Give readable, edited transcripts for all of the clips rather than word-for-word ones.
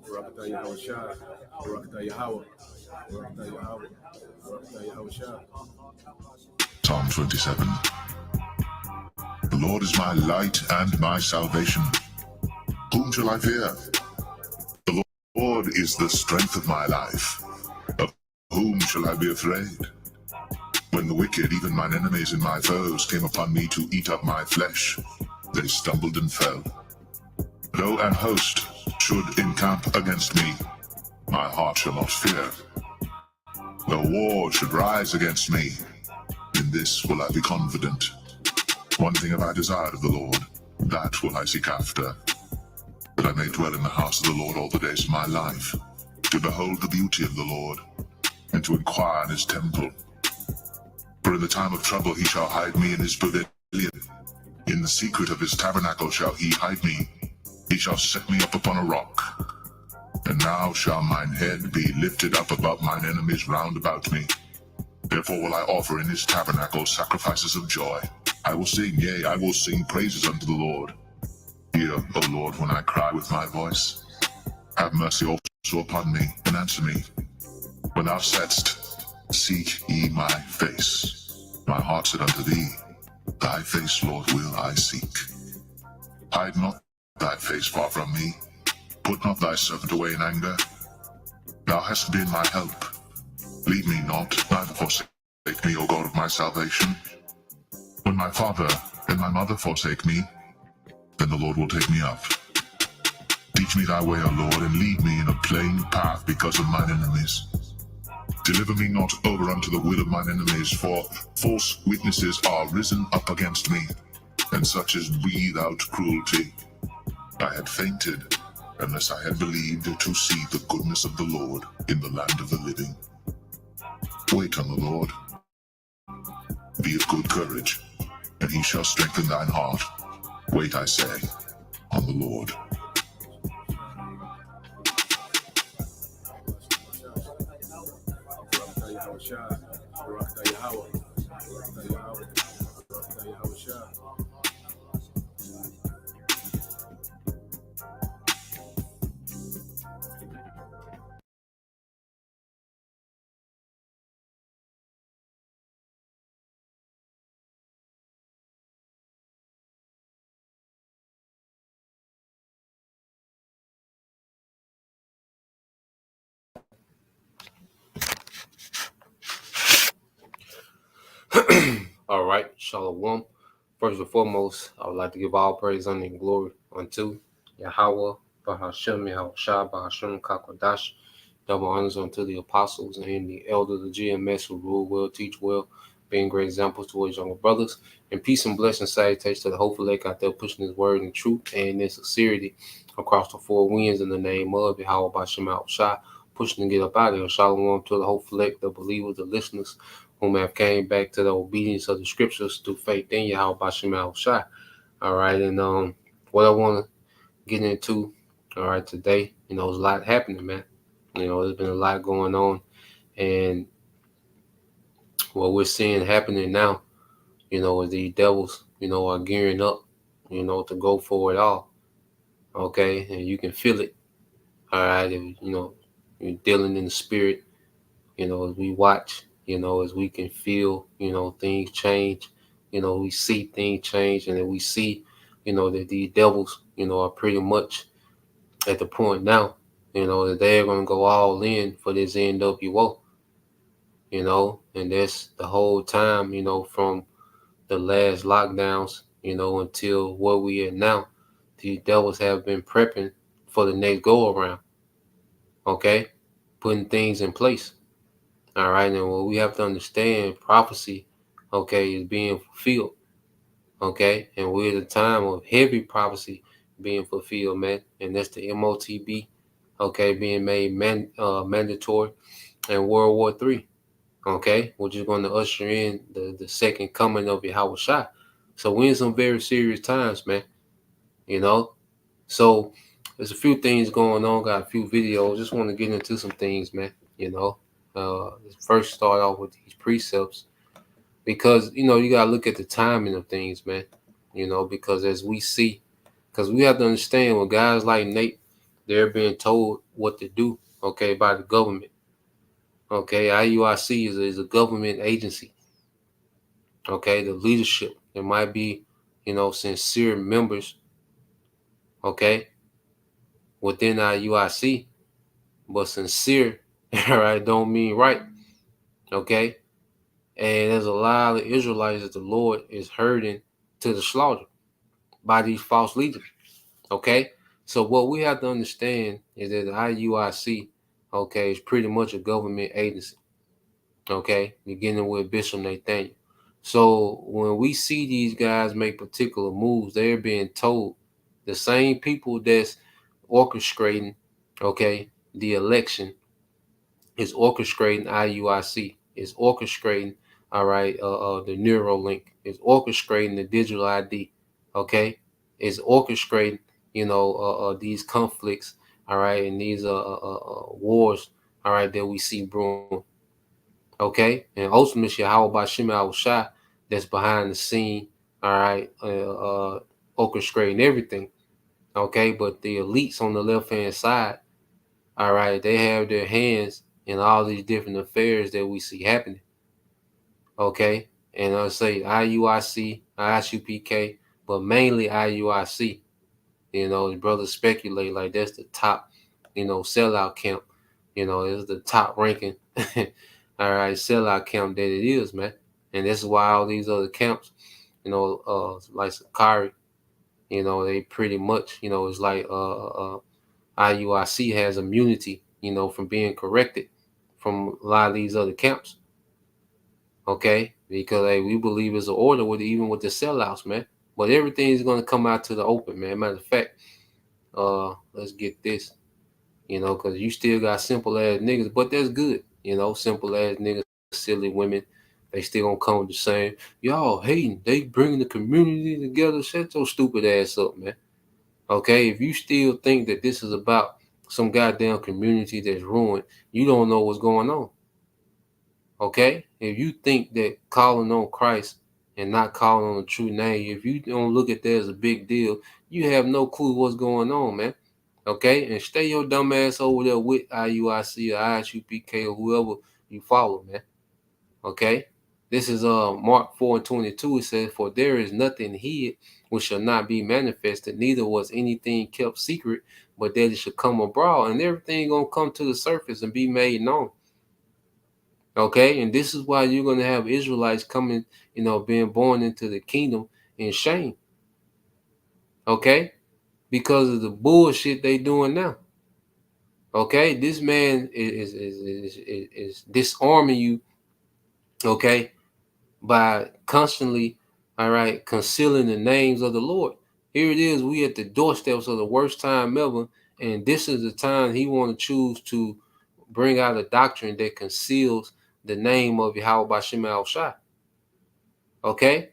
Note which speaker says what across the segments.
Speaker 1: Barakatah Yahweh Shai. Barakatah Yahweh. Barakatah Yahweh. Barakatah Yahweh Shai.
Speaker 2: Psalm 27. The Lord is my light and my salvation. Whom shall I fear? The Lord is the strength of my life. Of whom shall I be afraid? When the wicked, even mine enemies and my foes, came upon me to eat up my flesh, they stumbled and fell. Though an host should encamp against me, my heart shall not fear. Though war should rise against me, in this will I be confident. One thing have I desired of the Lord, that will I seek after, that I may dwell in the house of the Lord all the days of my life, to behold the beauty of the Lord, and to inquire in his temple. For in the time of trouble he shall hide me in his pavilion. In the secret of his tabernacle shall he hide me. He shall set me up upon a rock. And now shall mine head be lifted up above mine enemies round about me. Therefore will I offer in his tabernacle sacrifices of joy. I will sing, yea, I will sing praises unto the Lord. Hear, O Lord, when I cry with my voice. Have mercy also upon me, and answer me. When thou saidst, seek ye my face, my heart said unto thee, thy face, Lord, will I seek. Hide not thy face far from me. Put not thy servant away in anger. Thou hast been my help. Leave me not, neither forsake me, O God of my salvation. When my father and my mother forsake me, then the Lord will take me up. Teach me thy way, O Lord, and lead me in a plain path because of mine enemies. Deliver me not over unto the will of mine enemies, for false witnesses are risen up against me, and such as breathe out cruelty. I had fainted, unless I had believed to see the goodness of the Lord in the land of the living. Wait on the Lord. Be of good courage, and he shall strengthen thine heart. Wait, I say, on the Lord.
Speaker 1: Barakatah Yahweh Shai. Barakatah Yahweh. Barakatah Yahweh. Barakatah Yahweh Shai.
Speaker 3: All right, Shalom. First and foremost, I would like to give all praise, honor, and glory unto Yahweh, Bahashem, Yahushua, Bahashem, Kakwadash. Double honors unto the apostles and the elders of the GMS who rule well, teach well, being great examples towards younger brothers. And peace and blessing salutations to the hopeful lake out there pushing his word in truth and in sincerity across the four winds in the name of Yahweh, Bahashem, Yahushua, pushing to get up out of here. Shalom to the hopeful lake, the believers, the listeners, whom have came back to the obedience of the scriptures through faith in Yahweh Bashem Yahushua. All right, and what I want to get into, all right, today, there's a lot happening, man. There's been a lot going on, and what we're seeing happening now, is the devils, are gearing up, to go for it all. Okay, and you can feel it. All right, and, you're dealing in the spirit. As we watch, as we can feel, things change, we see things change, and then we see, that these devils, are pretty much at the point now, that they're going to go all in for this NWO, and that's the whole time, from the last lockdowns, until where we are now. The devils have been prepping for the next go around, okay, putting things in place. All right, and what we have to understand, prophecy, okay, is being fulfilled, okay, and we're at a time of heavy prophecy being fulfilled, man, and that's the MOTB, okay, being made mandatory, and World War III, okay, which is going to usher in the second coming of Yahweh Shai. So we're in some very serious times, man, So there's a few things going on, got a few videos, just want to get into some things, man, First start off with these precepts because, you got to look at the timing of things, man, because as we see, Because we have to understand when guys like Nate, they're being told what to do, okay, by the government. Okay, IUIC is a government agency. Okay, the leadership. There might be, sincere members, okay, within IUIC, but sincere, right, don't mean right. Okay. And there's a lot of Israelites that the Lord is herding to the slaughter by these false leaders. Okay. So what we have to understand is that the IUIC, okay, is pretty much a government agency. Okay, beginning with Bishop Nathaniel. So when we see these guys make particular moves, they're being told the same people that's orchestrating, okay, the election is orchestrating IUIC, is orchestrating, all right, the Neuralink, is orchestrating the digital ID, okay, is orchestrating, these conflicts, all right, and these wars, all right, that we see brewing, okay, and ultimately Yahweh Bashim Al Shah that's behind the scene, all right, orchestrating everything, okay, but the elites on the left hand side, all right, they have their hands in all these different affairs that we see happening. Okay, and I'll say IUIC, ISUPK, but mainly IUIC. The brothers speculate like that's the top, sellout camp. It's the top ranking, all right, sellout camp that it is, man. And this is why all these other camps, like Sakari, they pretty much, it's like IUIC has immunity, from being corrected from a lot of these other camps. Okay, because hey, we believe it's an order with even with the sellouts, man. But everything is gonna come out to the open, man. Matter of fact, let's get this, because you still got simple ass niggas, but that's good, simple ass niggas, silly women. They still gonna come with the same, y'all hating. They bring the community together. Shut your stupid ass up, man. Okay, if you still think that this is about some goddamn community that's ruined, you don't know what's going on. Okay, if you think that calling on Christ and not calling on the true name, if you don't look at that as a big deal, you have no clue what's going on, man. Okay, and stay your dumb ass over there with IUIC or ISUPK or whoever you follow, man. Okay, this is Mark 4:22. It says, "For there is nothing hid which shall not be manifested, neither was anything kept secret, but that it should come abroad, and everything gonna come to the surface and be made known." Okay, and this is why you're gonna have Israelites coming, being born into the kingdom in shame. Okay, because of the bullshit they doing now. Okay, this man is disarming you. Okay, by constantly, all right, concealing the names of the Lord. Here it is, we at the doorsteps of the worst time ever, and this is the time he want to choose to bring out a doctrine that conceals the name of Yahweh Bashim Al Shai. Okay,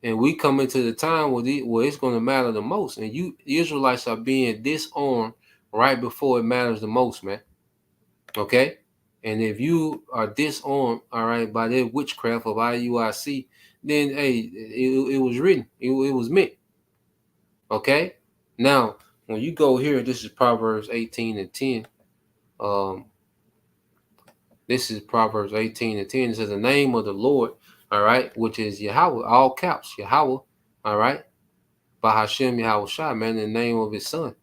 Speaker 3: and we come into the time where it's going to matter the most, and the Israelites are being disarmed right before it matters the most, man. Okay, and if you are disarmed, all right, by that witchcraft of IUIC, then hey, it was written, it was meant. Okay, now when you go here, this is Proverbs 18:10. Um, this is Proverbs 18:10. It says the name of the Lord, all right, which is Yahweh, all caps, Yahweh, all right, Bahashem Yahweh Shai, man, in the name of his son.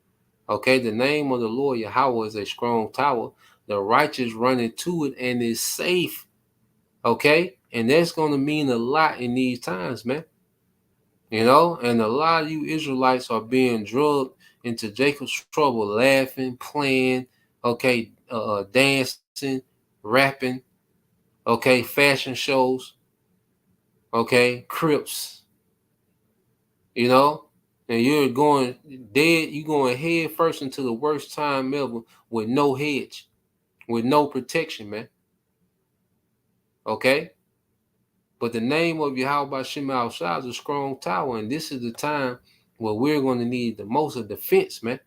Speaker 3: Okay, the name of the Lord Yahweh is a strong tower. The righteous run into it and is safe. Okay, and that's going to mean a lot in these times, man. And a lot of you Israelites are being drugged into Jacob's trouble, laughing, playing, okay, dancing, rapping, okay, fashion shows, okay, crips, you know, and you're going dead, you're going head first into the worst time ever with no hedge, with no protection, man. Okay? But the name of Yahweh Shema Al Shai is a strong tower, and this is the time where we're going to need the most of defense, man.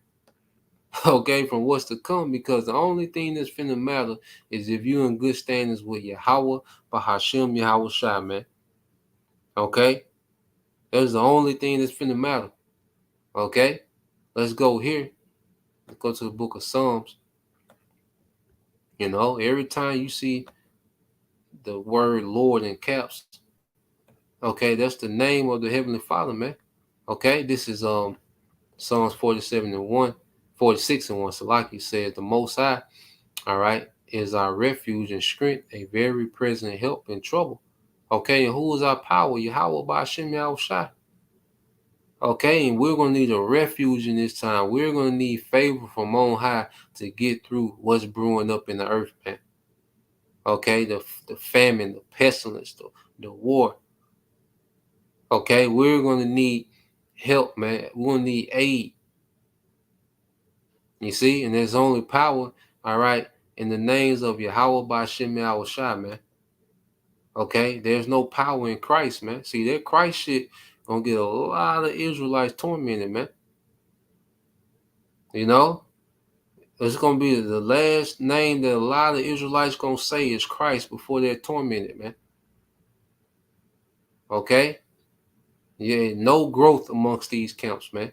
Speaker 3: Okay, from what's to come, because the only thing that's finna matter is if you're in good standings with Yahweh, Bahashem Yahweh Shai, man. Okay? That's the only thing that's finna matter. Okay, let's go here. Let's go to the book of Psalms. You know, every time you see the word Lord in caps, okay, that's the name of the Heavenly Father, man. Okay, this is Psalms 47 and 1, 46 and 1. So like you said, the Most High, all right, is our refuge and strength, a very present help in trouble. Okay, and who is our power? Yahweh by Hashem Yahushai. Okay, and we're going to need a refuge in this time. We're going to need favor from on high to get through what's brewing up in the earth, man. Okay, the famine, the pestilence, the war. Okay, we're going to need help, man. We're going to need aid. You see, and there's only power, all right, in the names of Yahweh by Shem Yahushai, man. Okay, there's no power in Christ, man. See, that Christ shit gonna get a lot of Israelites tormented, man. You know, it's gonna be the last name that a lot of Israelites gonna say is Christ before they're tormented, man. Okay, yeah, no growth amongst these camps, man.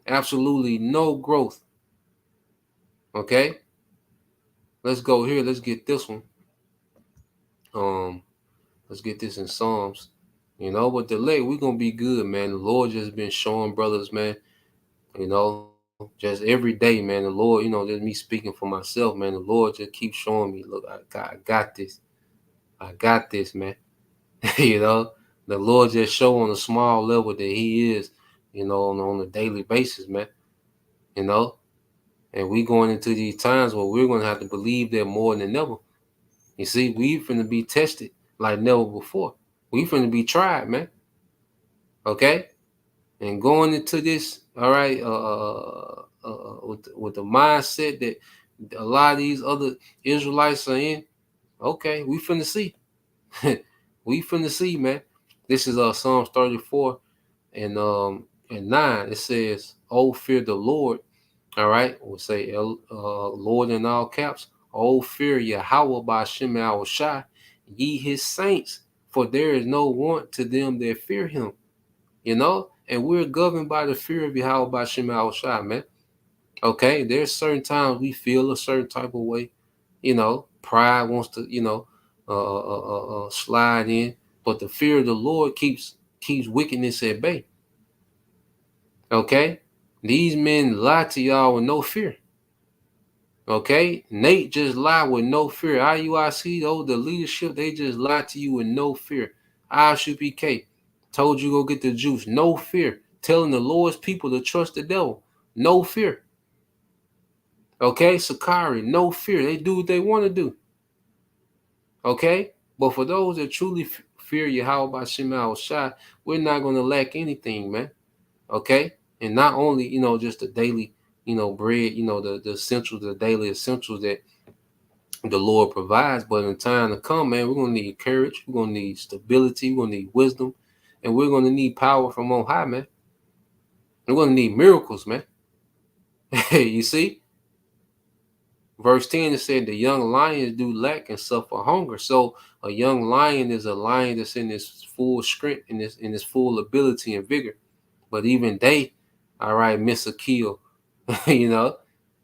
Speaker 3: Absolutely no growth. Okay, let's go here. Let's get this one. Let's get this in Psalms. You know, but the late we're gonna be good, man. The Lord just been showing brothers, man. You know, just every day, man. The Lord, you know, just me speaking for myself, man. The Lord just keeps showing me, look, I got this. I got this, man. You know, the Lord just show on a small level that He is, you know, on a daily basis, man. You know, and we going into these times where we're gonna have to believe that more than ever. You see, we finna be tested like never before. We finna be tried, man. Okay, and going into this, all right, with the mindset that a lot of these other Israelites are in. Okay, we finna see. We finna see, man. This is Psalms 34 and 9. It says, "Oh, fear the Lord." All right, we'll say Lord in all caps. "Oh, fear Yahweh by Shem Al Shai, ye His saints, for there is no want to them that fear Him." You know, and we're governed by the fear of Yahweh by Shem Al Shai, man. Okay, there's certain times we feel a certain type of way. You know, pride wants to, you know, slide in, but the fear of the Lord keeps wickedness at bay. Okay, these men lie to y'all with no fear. Okay, Nate just lied with no fear. IUIC, though the leadership, they just lied to you with no fear. ISUPK told you go get the juice, no fear. Telling the Lord's people to trust the devil, no fear. Okay, Sakari, no fear. They do what they want to do. Okay, but for those that truly fear Yahweh by Shema Shai, we're not going to lack anything, man. Okay, and not only, you know, just the daily, you know, bread, you know, the essentials, the daily essentials that the Lord provides, but in time to come, man, we're going to need courage, we're going to need stability, we're going to need wisdom, and we're going to need power from on high, man. We're going to need miracles, man. You see? Verse 10, it said, "The young lions do lack and suffer hunger." So a young lion is a lion that's in his full strength, in his full ability and vigor. But even they, all right, miss a kill. You know,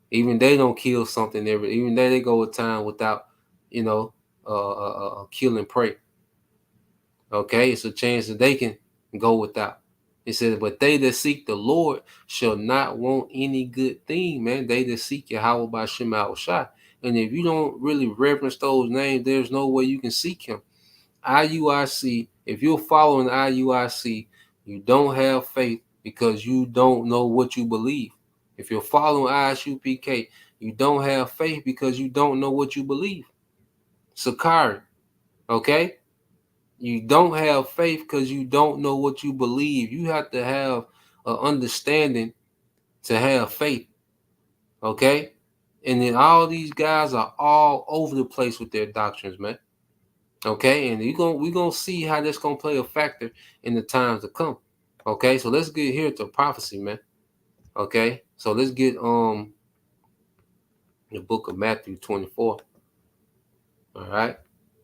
Speaker 3: even they don't kill something even they go a time without, you know, killing prey. Okay, it's a chance that they can go without. It says, "But they that seek the Lord shall not want any good thing," man. They that seek Yahweh by Shema Shai. And if you don't really reverence those names, there's no way you can seek Him. IUIC, if you're following IUIC, you don't have faith because you don't know what you believe. If you're following ISUPK, you don't have faith because you don't know what you believe. Sakari, okay? You don't have faith because you don't know what you believe. You have to have an understanding to have faith. Okay? And then all these guys are all over the place with their doctrines, man. Okay, and we're gonna see how that's gonna play a factor in the times to come. Okay, so let's get here to prophecy, man. Okay, so let's get the book of Matthew 24. All right,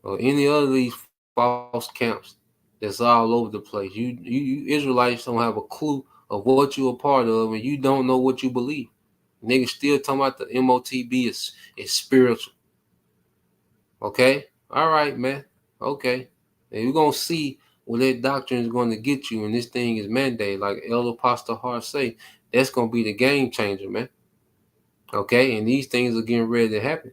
Speaker 3: or any other of these false camps that's all over the place. You Israelites don't have a clue of what you're a part of, and you don't know what you believe. Niggas still talking about the MOTB is spiritual. Okay? All right, man. Okay. And you're going to see where that doctrine is going to get you, and this thing is mandated. Like Elder Pastor Hart say, that's going to be the game changer, man. Okay? And these things are getting ready to happen.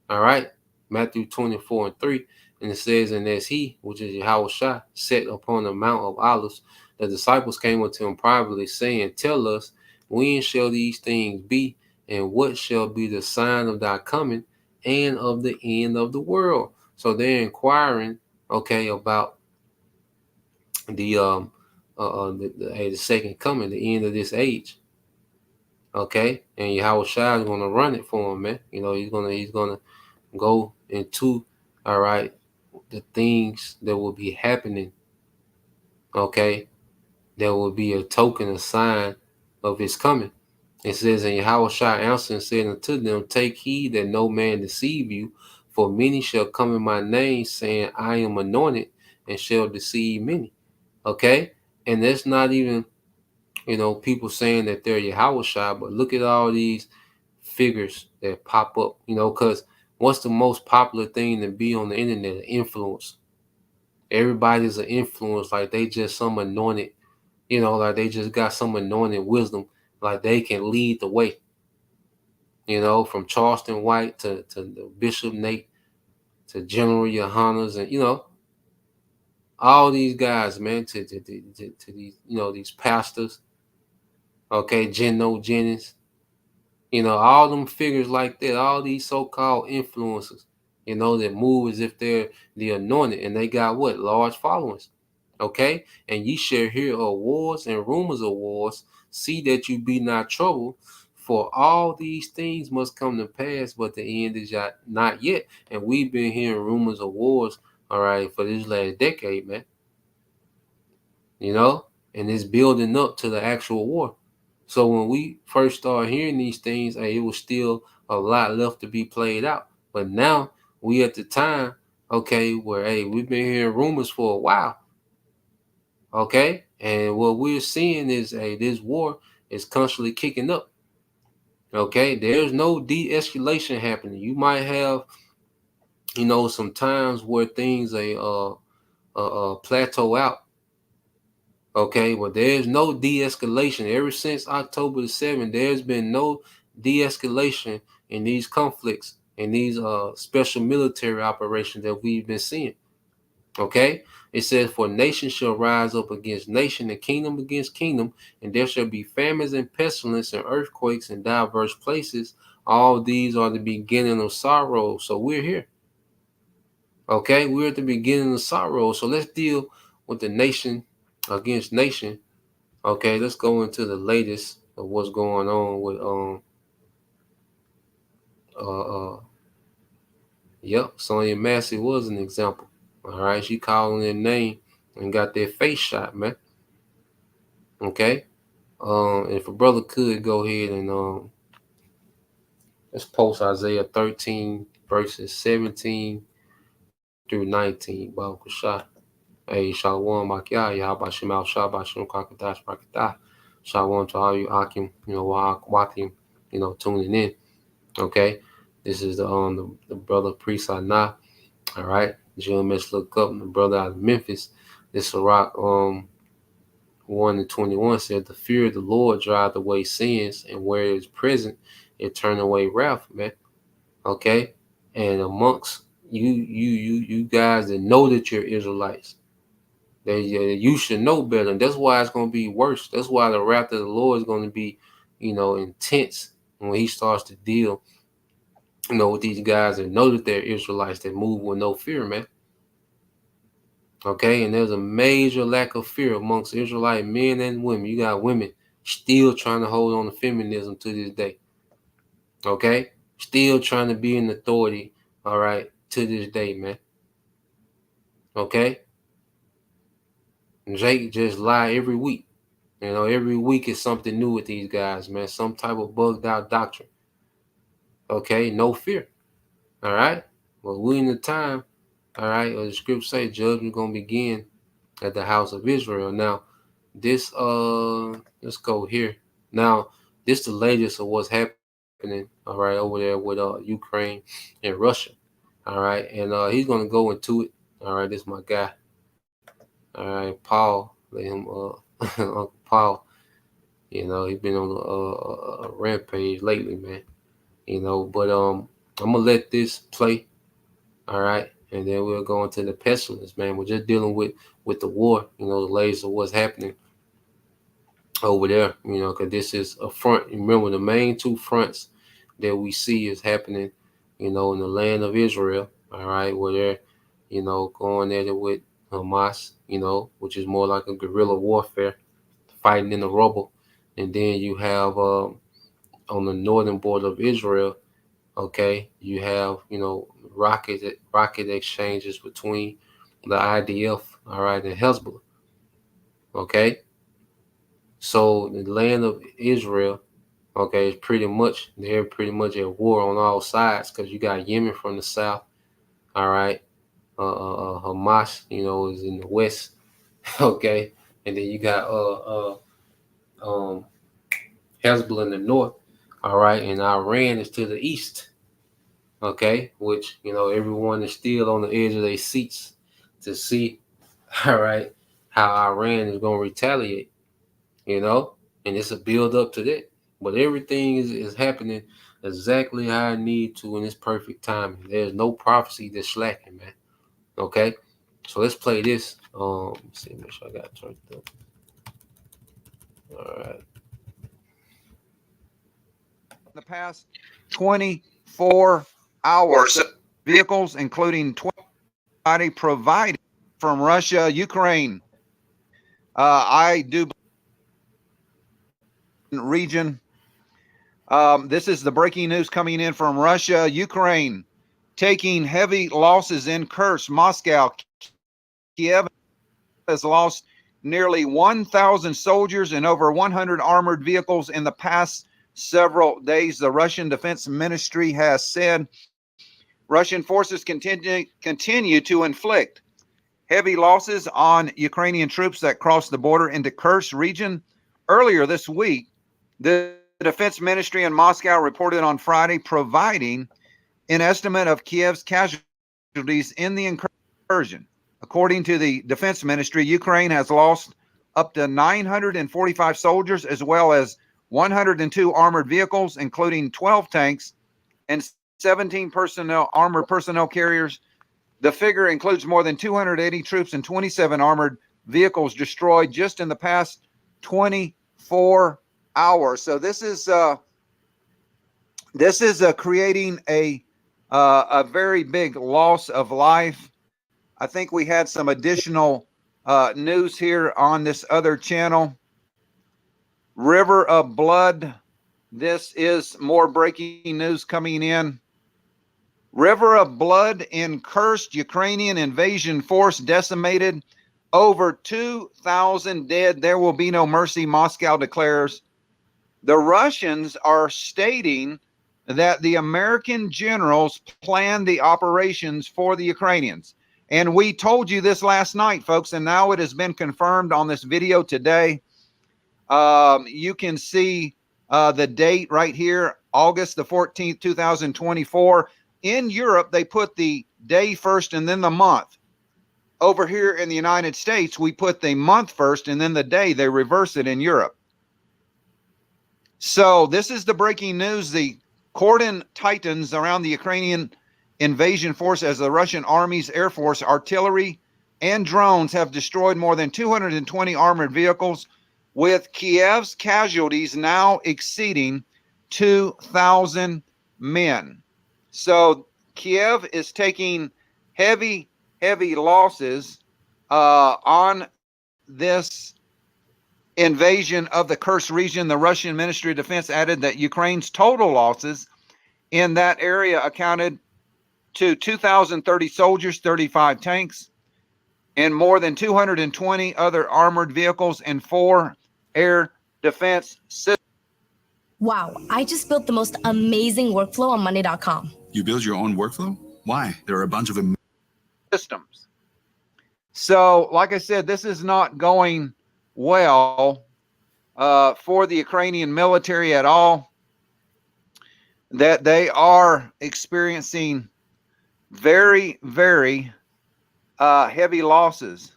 Speaker 3: All right? Matthew 24:3. And it says, and as he, which is Yahweh Shai, sat upon the Mount of Olives, the disciples came unto him privately, saying, tell us, when shall these things be, and what shall be the sign of thy coming and of the end of the world? So they're inquiring, okay, about the the second coming, the end of this age. Okay, and Yahweh Shai is gonna run it for him, man. You know, he's gonna go into, all right, the things that will be happening, okay, there will be a token, a sign of his coming. It says, and Yahweh Shai answered and said unto them, take heed that no man deceive you, for many shall come in my name, saying, I am anointed, and shall deceive many. Okay? And that's not even, people saying that they're Yahweh Shai, but look at all these figures that pop up, because what's the most popular thing to be on the internet? Influence. Everybody's an influence, like they just some anointed, like they just got some anointed wisdom, like they can lead the way, from Charleston White to the Bishop Nate to General Yohanas, and all these guys, man, to these, these pastors, okay, Geno Jennings, all them figures like that, all these so-called influencers, that move as if they're the anointed, and they got what? Large followings. Okay? And ye shall hear of wars and rumors of wars. See that you be not troubled, for all these things must come to pass, but the end is not yet. And we've been hearing rumors of wars, all right, for this last decade, man. And it's building up to the actual war. So when we first started hearing these things, it was still a lot left to be played out. But now we at the time, okay, where we've been hearing rumors for a while. Okay, and what we're seeing is this war is constantly kicking up. Okay, there's no de-escalation happening. You might have, some times where things plateau out. Okay, but there's no de-escalation. Ever since October the 7th, there's been no de-escalation in these conflicts and these special military operations that we've been seeing. Okay, it says, for nation shall rise up against nation and kingdom against kingdom, and there shall be famines and pestilence and earthquakes in diverse places. All these are the beginning of sorrow. So we're here. Okay, we're at the beginning of sorrow. So let's deal with the nation against nation. Okay, let's go into the latest of what's going on with Sonya Massey was an example. All right, she calling their name and got their face shot, man. Okay. If a brother could go ahead and let's post Isaiah 13 verses 17 through 19. Baruch Shah. Hey, Shalom Makia, Yahabashim Al Shabashim Kakadash Brakatah. Shalom to all you Akim, Wakim, tuning in. Okay. This is the brother priest Anah. All right. GMS look up, the brother out of Memphis. This Sirach 1:21 said, the fear of the Lord drive away sins, and where it is present, it turn away wrath, man. Okay. And amongst you guys that know that you're Israelites, you should know better. And that's why it's going to be worse. That's why the wrath of the Lord is going to be, intense when he starts to deal, with these guys that know that they're Israelites that move with no fear, man. Okay, and there's a major lack of fear amongst Israelite men and women. You got women still trying to hold on to feminism to this day. Okay, still trying to be in authority, all right, to this day, man. Okay, and Jake just lie every week. Every week is something new with these guys, man. Some type of bugged out doctrine. Okay, no fear. All right, well, we in the time, all right, the scripture say judgment gonna begin at the house of Israel. Now, this let's go here. Now, this the latest of what's happening, all right, over there with Ukraine and Russia. All right, and he's gonna go into it. All right, this is my guy. All right, Paul, let him Uncle Paul. You know, he's been on a rampage lately, man. You know, but I'm gonna let this play. All right, and then we'll go into the pestilence, man. We're just dealing with the war. You know, the latest of what's happening over there. You know, because this is a front. Remember, the main two fronts that we see is happening. You know, in the land of Israel. All right, where they're, you know, going at it with Hamas. You know, which is more like a guerrilla warfare, fighting in the rubble. And then you have on the northern border of Israel, okay, you have, you know, rocket exchanges between the IDF, all right, and Hezbollah, okay. So the land of Israel, okay, is they're pretty much at war on all sides because you got Yemen from the south, all right, Hamas, you know, is in the west, okay, and then you got um Hezbollah in the north, all right, and Iran is to the east, okay, which, you know, everyone is still on the edge of their seats to see, all right, how Iran is going to retaliate, you know, and it's a build up to that. But everything is happening exactly how I need to in this perfect timing. There's no prophecy that's slacking, man. Okay, so let's play this. Let's see, make sure I got it turned up. All right.
Speaker 4: The past 24 hours, vehicles, including 20 provided from Russia, Ukraine. I do region. This is the breaking news coming in from Russia, Ukraine, taking heavy losses in Kursk, Moscow. Kiev has lost nearly 1,000 soldiers and over 100 armored vehicles in the past several days. The Russian Defense Ministry has said Russian forces continue to inflict heavy losses on Ukrainian troops that crossed the border into Kursk region. Earlier this week, the Defense Ministry in Moscow reported on Friday providing an estimate of Kiev's casualties in the incursion. According to the Defense Ministry, Ukraine has lost up to 945 soldiers as well as 102 armored vehicles, including 12 tanks and 17 armored personnel carriers. The figure includes more than 280 troops and 27 armored vehicles destroyed just in the past 24 hours. So this is creating a very big loss of life. I think we had some additional news here on this other channel. River of Blood. This is more breaking news coming in. River of Blood in Kursk, Ukrainian invasion force decimated. Over 2,000 dead. There will be no mercy, Moscow declares. The Russians are stating that the American generals planned the operations for the Ukrainians. And we told you this last night, folks, and now it has been confirmed on this video today. You can see the date right here, August the 14th, 2024. In Europe, they put the day first and then the month. Over here in the United States, we put the month first and then the day. They reverse it in Europe. So this is the breaking news. The cordon tightens around the Ukrainian invasion force as the Russian army's air force, artillery, and drones have destroyed more than 220 armored vehicles, with Kiev's casualties now exceeding 2,000 men. So Kiev is taking heavy losses on this invasion of the Kursk region. The Russian Ministry of Defense added that Ukraine's total losses in that area accounted to 2,030 soldiers, 35 tanks, and more than 220 other armored vehicles and 4 air defense systems.
Speaker 5: Wow, I just built the most amazing workflow on Monday.com.
Speaker 6: You build your own workflow? Why? There are a bunch of
Speaker 4: systems. So, like I said, this is not going well for the Ukrainian military at all, that they are experiencing very, very heavy losses.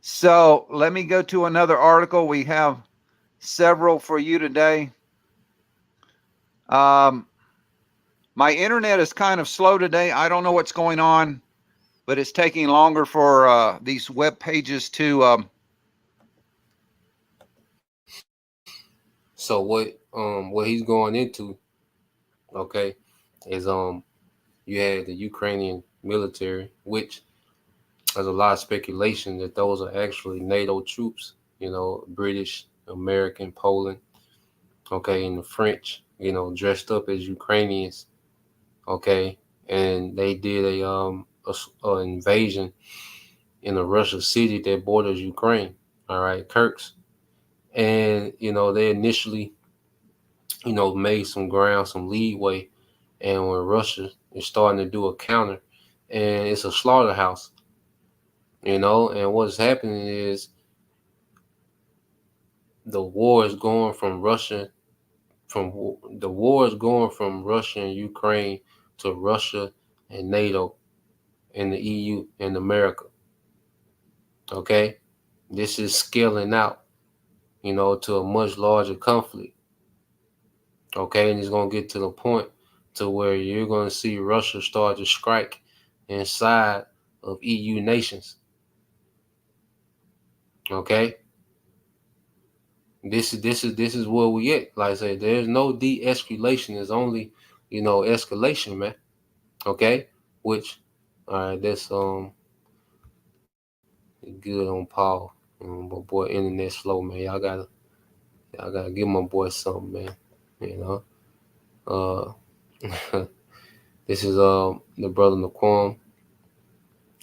Speaker 4: So let me go to another article. We have several for you today. My internet is kind of slow today. I don't know what's going on, but it's taking longer for these web pages to.
Speaker 3: So what he's going into, okay, is you had the Ukrainian military, which there's a lot of speculation that those are actually NATO troops, British, American, Poland, okay, and the French, dressed up as Ukrainians, okay, and they did a invasion in a Russian city that borders Ukraine, all right, Kirks, and they initially, made some ground, some leeway, and when Russia is starting to do a counter, and it's a slaughterhouse, and what's happening is the war is going from Russia and Ukraine to Russia and NATO and the EU and America. Okay, this is scaling out, to a much larger conflict. Okay, and it's gonna get to the point to where you're gonna see Russia start to strike inside of EU nations. Okay, this is where we at. Like I say, there's no de-escalation. It's only, escalation, man. Okay, which, all right, that's good on Paul. But boy, internet slow, man. Y'all gotta give my boy something, man. You know. This is the brother Naquan,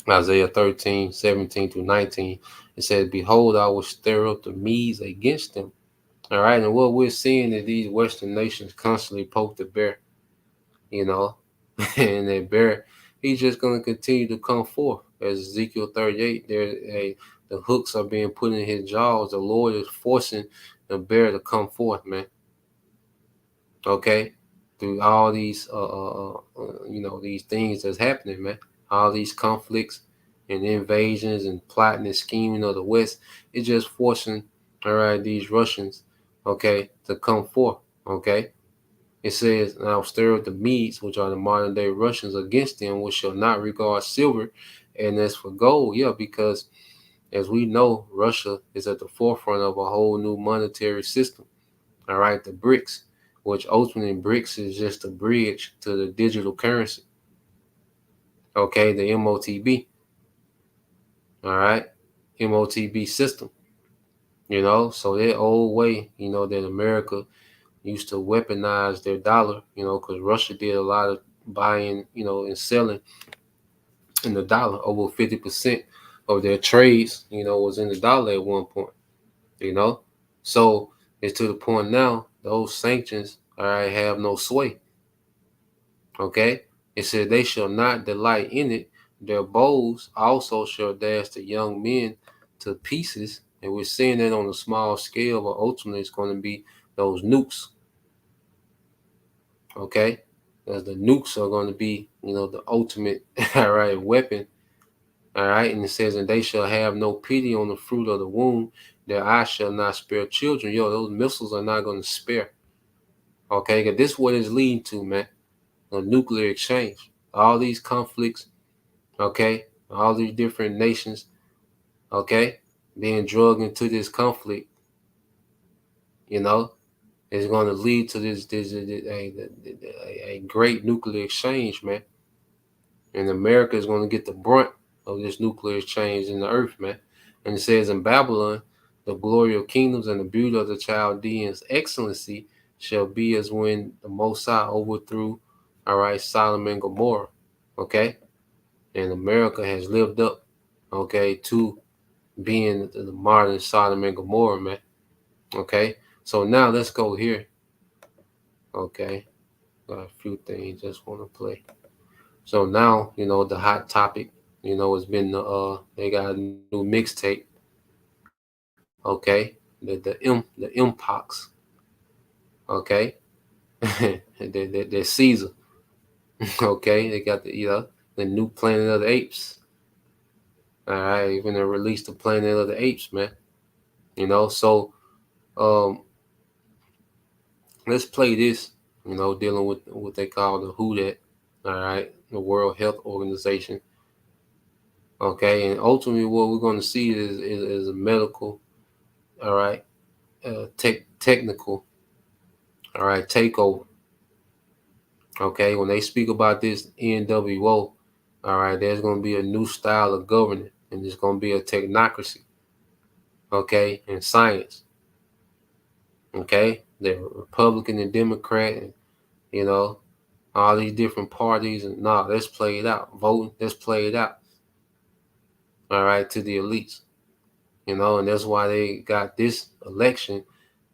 Speaker 3: Isaiah 13:17 through 19. It says, "Behold, I will stir up the Medes against them." All right, and what we're seeing is these Western nations constantly poke the bear, you know, and that bear, he's just going to continue to come forth. As Ezekiel 38, the hooks are being put in his jaws. The Lord is forcing the bear to come forth, man. Okay, through all these, these things that's happening, man. All these conflicts and invasions and plotting and scheming of the West, it's just forcing, all right, these Russians, okay, to come forth. Okay, it says, "And I'll stir up the Medes, which are the modern day Russians, against them, which shall not regard silver, and as for gold, yeah, because as we know, Russia is at the forefront of a whole new monetary system. All right, the BRICS, which ultimately BRICS is just a bridge to the digital currency. Okay, the MOTB. All right, MOTB system. So that old way, that America used to weaponize their dollar, because Russia did a lot of buying, and selling in the dollar. Over 50% of their trades, was in the dollar at one point, you know. So it's to the point now, those sanctions, all right, have no sway. Okay? It said, "They shall not delight in it. Their bows also shall dash the young men to pieces." And we're seeing that on a small scale, but ultimately it's going to be those nukes. Okay? As the nukes are going to be, the ultimate, all right, weapon. All right? And it says, "And they shall have no pity on the fruit of the womb. Their eyes shall not spare children." Yo, those missiles are not going to spare. Okay? Because this is what it's leading to, man. A nuclear exchange. All these conflicts, okay, all these different nations, okay, being drugged into this conflict, is going to lead to a great nuclear exchange, man. And America is going to get the brunt of this nuclear exchange in the earth, man. And it says, "In Babylon, the glory of kingdoms and the beauty of the Chaldeans' excellency shall be as when the Most High overthrew, all right, Sodom and Gomorrah." Okay, and America has lived up, okay, to being the modern Sodom and Gomorrah, man. Okay, so now let's go here. Okay, got a few things just want to play. So now, the hot topic, has been they got a new mixtape. Okay, the Mpox. Okay, the Caesar. Okay, they got the new Planet of the Apes. All right, even they released the Planet of the Apes, man. So let's play this. Dealing with what they call the WHO. That, all right, the World Health Organization. Okay, and ultimately, what we're going to see is a medical, all right, technical, all right, takeover. Okay, when they speak about this NWO, all right, there's going to be a new style of governing, and there's going to be a technocracy. Okay, and science. Okay, the Republican and Democrat, and all these different parties, and let's play it out. Voting, let's play it out. All right, to the elites. And that's why they got this election.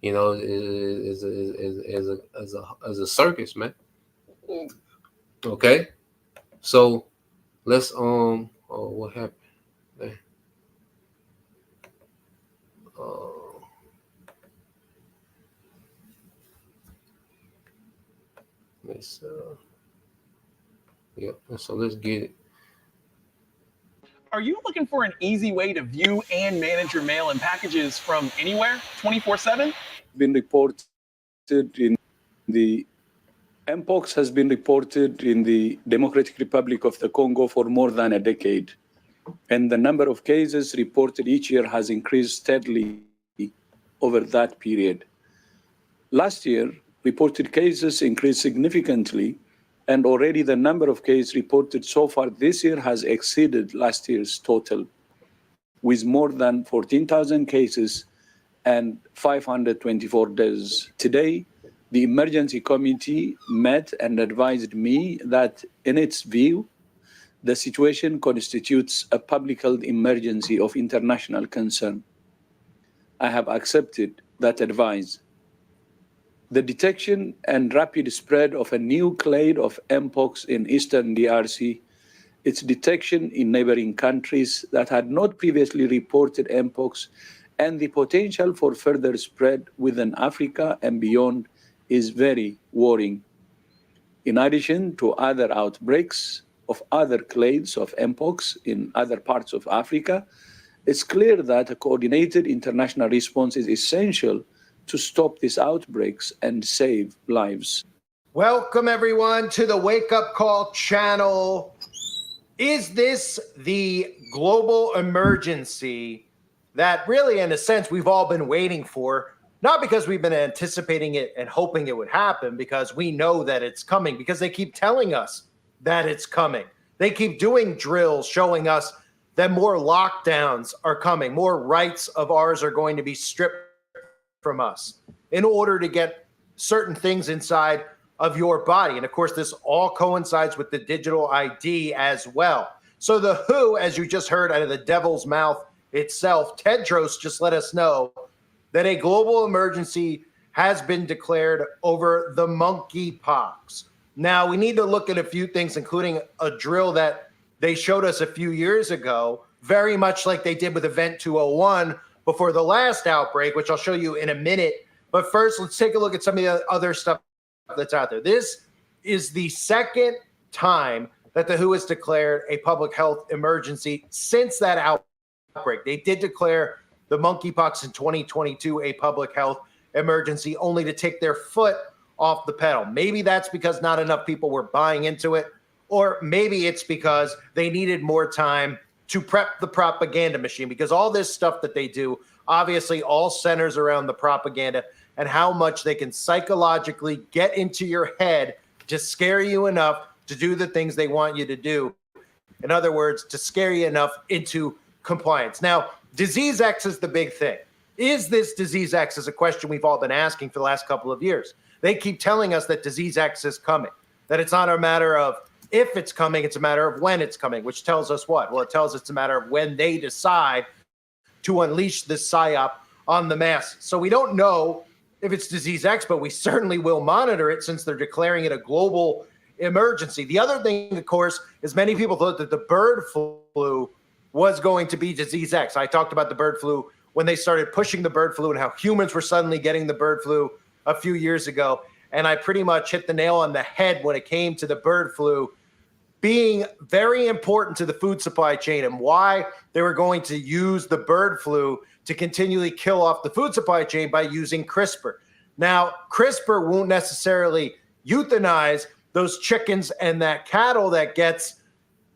Speaker 3: Is a circus, man. Okay, so let's what happened? Let's yep. So let's get it.
Speaker 7: Are you looking for an easy way to view and manage your mail and packages from anywhere, 24/7?
Speaker 8: Been reported in the Mpox has been reported in the Democratic Republic of the Congo for more than a decade, and the number of cases reported each year has increased steadily over that period. Last year, reported cases increased significantly, and already the number of cases reported so far this year has exceeded last year's total, with more than 14,000 cases and 524 deaths. Today, the emergency committee met and advised me that, in its view, the situation constitutes a public health emergency of international concern. I have accepted that advice. The detection and rapid spread of a new clade of Mpox in eastern DRC, its detection in neighboring countries that had not previously reported Mpox, and the potential for further spread within Africa and beyond is very worrying. In addition to other outbreaks of other clades of Mpox in other parts of Africa, it's clear that a coordinated international response is essential to stop these outbreaks and save lives.
Speaker 9: Welcome, everyone, to the Wake Up Call channel. Is this the global emergency that really, in a sense, we've all been waiting for? Not because we've been anticipating it and hoping it would happen, because we know that it's coming, because they keep telling us that it's coming. They keep doing drills showing us that more lockdowns are coming, more rights of ours are going to be stripped from us in order to get certain things inside of your body. And of course, this all coincides with the digital ID as well. So the WHO, as you just heard out of the devil's mouth itself, Tedros just let us know that a global emergency has been declared over the monkeypox. Now, we need to look at a few things, including a drill that they showed us a few years ago, very much like they did with Event 201 before the last outbreak, which I'll show you in a minute. But first, let's take a look at some of the other stuff that's out there. This is the second time that the WHO has declared a public health emergency since that outbreak. They did declare the monkeypox in 2022 a public health emergency, only to take their foot off the pedal. Maybe that's because not enough people were buying into it, or maybe it's because they needed more time to prep the propaganda machine, because all this stuff that they do obviously all centers around the propaganda and how much they can psychologically get into your head to scare you enough to do the things they want you to do. In other words, to scare you enough into compliance. Now, Disease X is the big thing. Is this Disease X is a question we've all been asking for the last couple of years. They keep telling us that Disease X is coming, that it's not a matter of if it's coming, it's a matter of when it's coming, which tells us what? Well, it tells us it's a matter of when they decide to unleash this psyop on the masses. So we don't know if it's Disease X, but we certainly will monitor it since they're declaring it a global emergency. The other thing, of course, is many people thought that the bird flu was going to be Disease X. I talked about the bird flu when they started pushing the bird flu and how humans were suddenly getting the bird flu a few years ago. And I pretty much hit the nail on the head when it came to the bird flu being very important to the food supply chain and why they were going to use the bird flu to continually kill off the food supply chain by using CRISPR. Now, CRISPR won't necessarily euthanize those chickens and that cattle that gets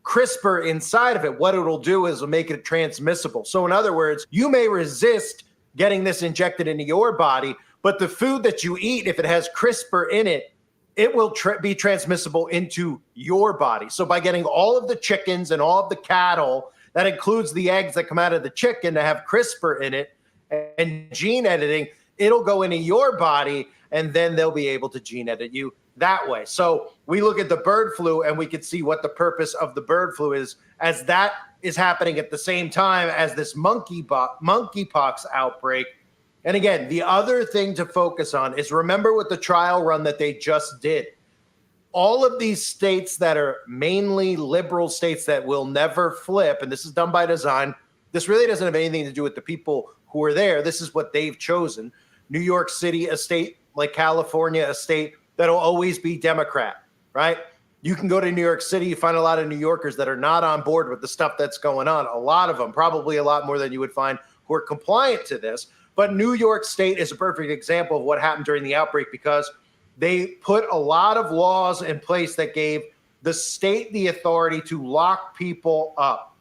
Speaker 9: CRISPR inside of it. What it'll do is it'll make it transmissible. So in other words, you may resist getting this injected into your body, but the food that you eat, if it has CRISPR in it, it will be transmissible into your body. So by getting all of the chickens and all of the cattle, that includes the eggs that come out of the chicken to have CRISPR in it and gene editing, it'll go into your body and then they'll be able to gene edit you that way. So we look at the bird flu and we can see what the purpose of the bird flu is, as that is happening at the same time as this monkeypox outbreak. And again, the other thing to focus on is remember with the trial run that they just did, all of these states that are mainly liberal states that will never flip, and this is done by design, this really doesn't have anything to do with the people who are there. This is what they've chosen. New York City, a state like California, a state that'll always be Democrat, right? You can go to New York City, you find a lot of New Yorkers that are not on board with the stuff that's going on. A lot of them, probably a lot more than you would find, who are compliant to this. But New York State is a perfect example of what happened during the outbreak because they put a lot of laws in place that gave the state the authority to lock people up.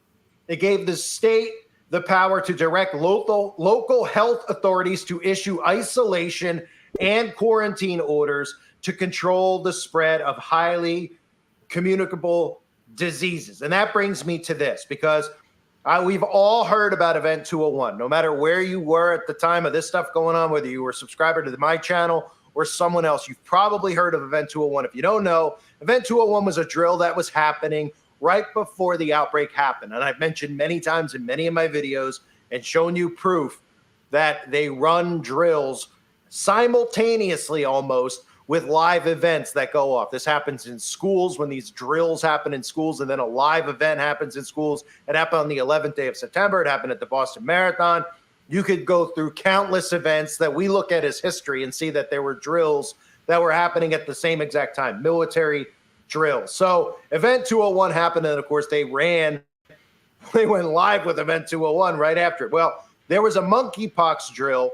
Speaker 9: It gave the state the power to direct local health authorities to issue isolation and quarantine orders to control the spread of highly communicable diseases. And that brings me to this, because we've all heard about Event 201. No matter where you were at the time of this stuff going on, whether you were a subscriber to my channel or someone else, you've probably heard of Event 201. If you don't know, Event 201 was a drill that was happening right before the outbreak happened. And I've mentioned many times in many of my videos and shown you proof that they run drills simultaneously almost with live events that go off. This happens in schools when these drills happen in schools, and then a live event happens in schools. It happened on the 11th day of September. It happened at the Boston Marathon. You could go through countless events that we look at as history and see that there were drills that were happening at the same exact time, military drills. So Event 201 happened, and of course they went live with Event 201 right after it. Well, there was a monkeypox drill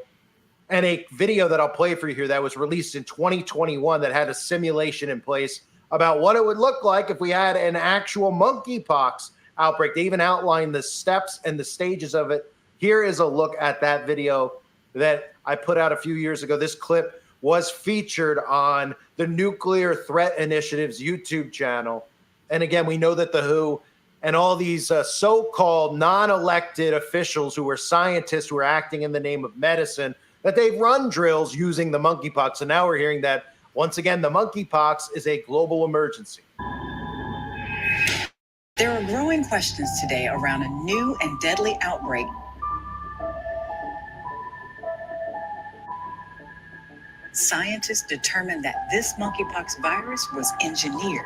Speaker 9: and a video that I'll play for you here that was released in 2021 that had a simulation in place about what it would look like if we had an actual monkeypox outbreak. They even outlined the steps and the stages of it. Here is a look at that video that I put out a few years ago. This clip was featured on the Nuclear Threat Initiative's YouTube channel. And again, we know that the WHO and all these so-called non-elected officials who are scientists who are acting in the name of medicine, that they've run drills using the monkeypox. And now we're hearing that, once again, the monkeypox is a global emergency.
Speaker 10: There are growing questions today around a new and deadly outbreak. Scientists determined that this monkeypox virus was engineered.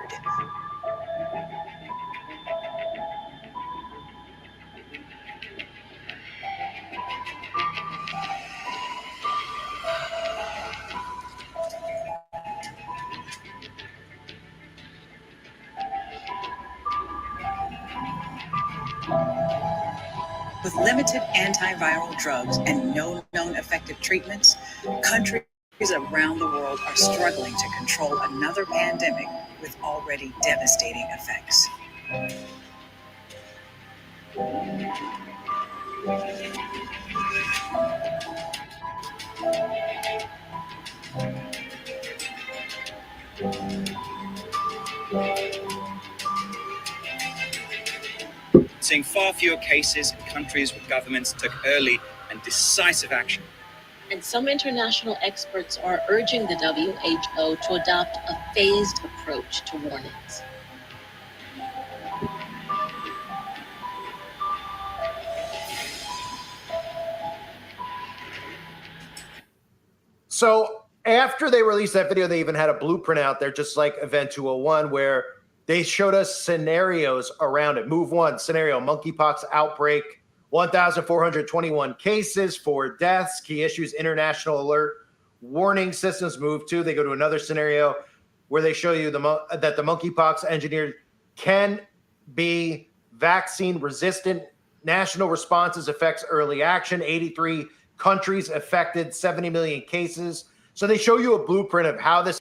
Speaker 10: With limited antiviral drugs and no known effective treatments, countries around the world are struggling to control another pandemic with already devastating effects.
Speaker 11: Seeing far fewer cases in countries where governments took early and decisive action.
Speaker 12: And some international experts are urging the WHO to adopt a phased approach to warnings.
Speaker 9: So after they released that video, they even had a blueprint out there, just like Event 201, where they showed us scenarios around it. Move one, scenario, monkeypox outbreak 1,421 cases, 4 deaths. Key issues: international alert warning systems move to. They go to another scenario where they show you that the monkeypox engineered can be vaccine resistant. National responses affects early action. 83 countries affected, 70 million cases. So they show you a blueprint of how this.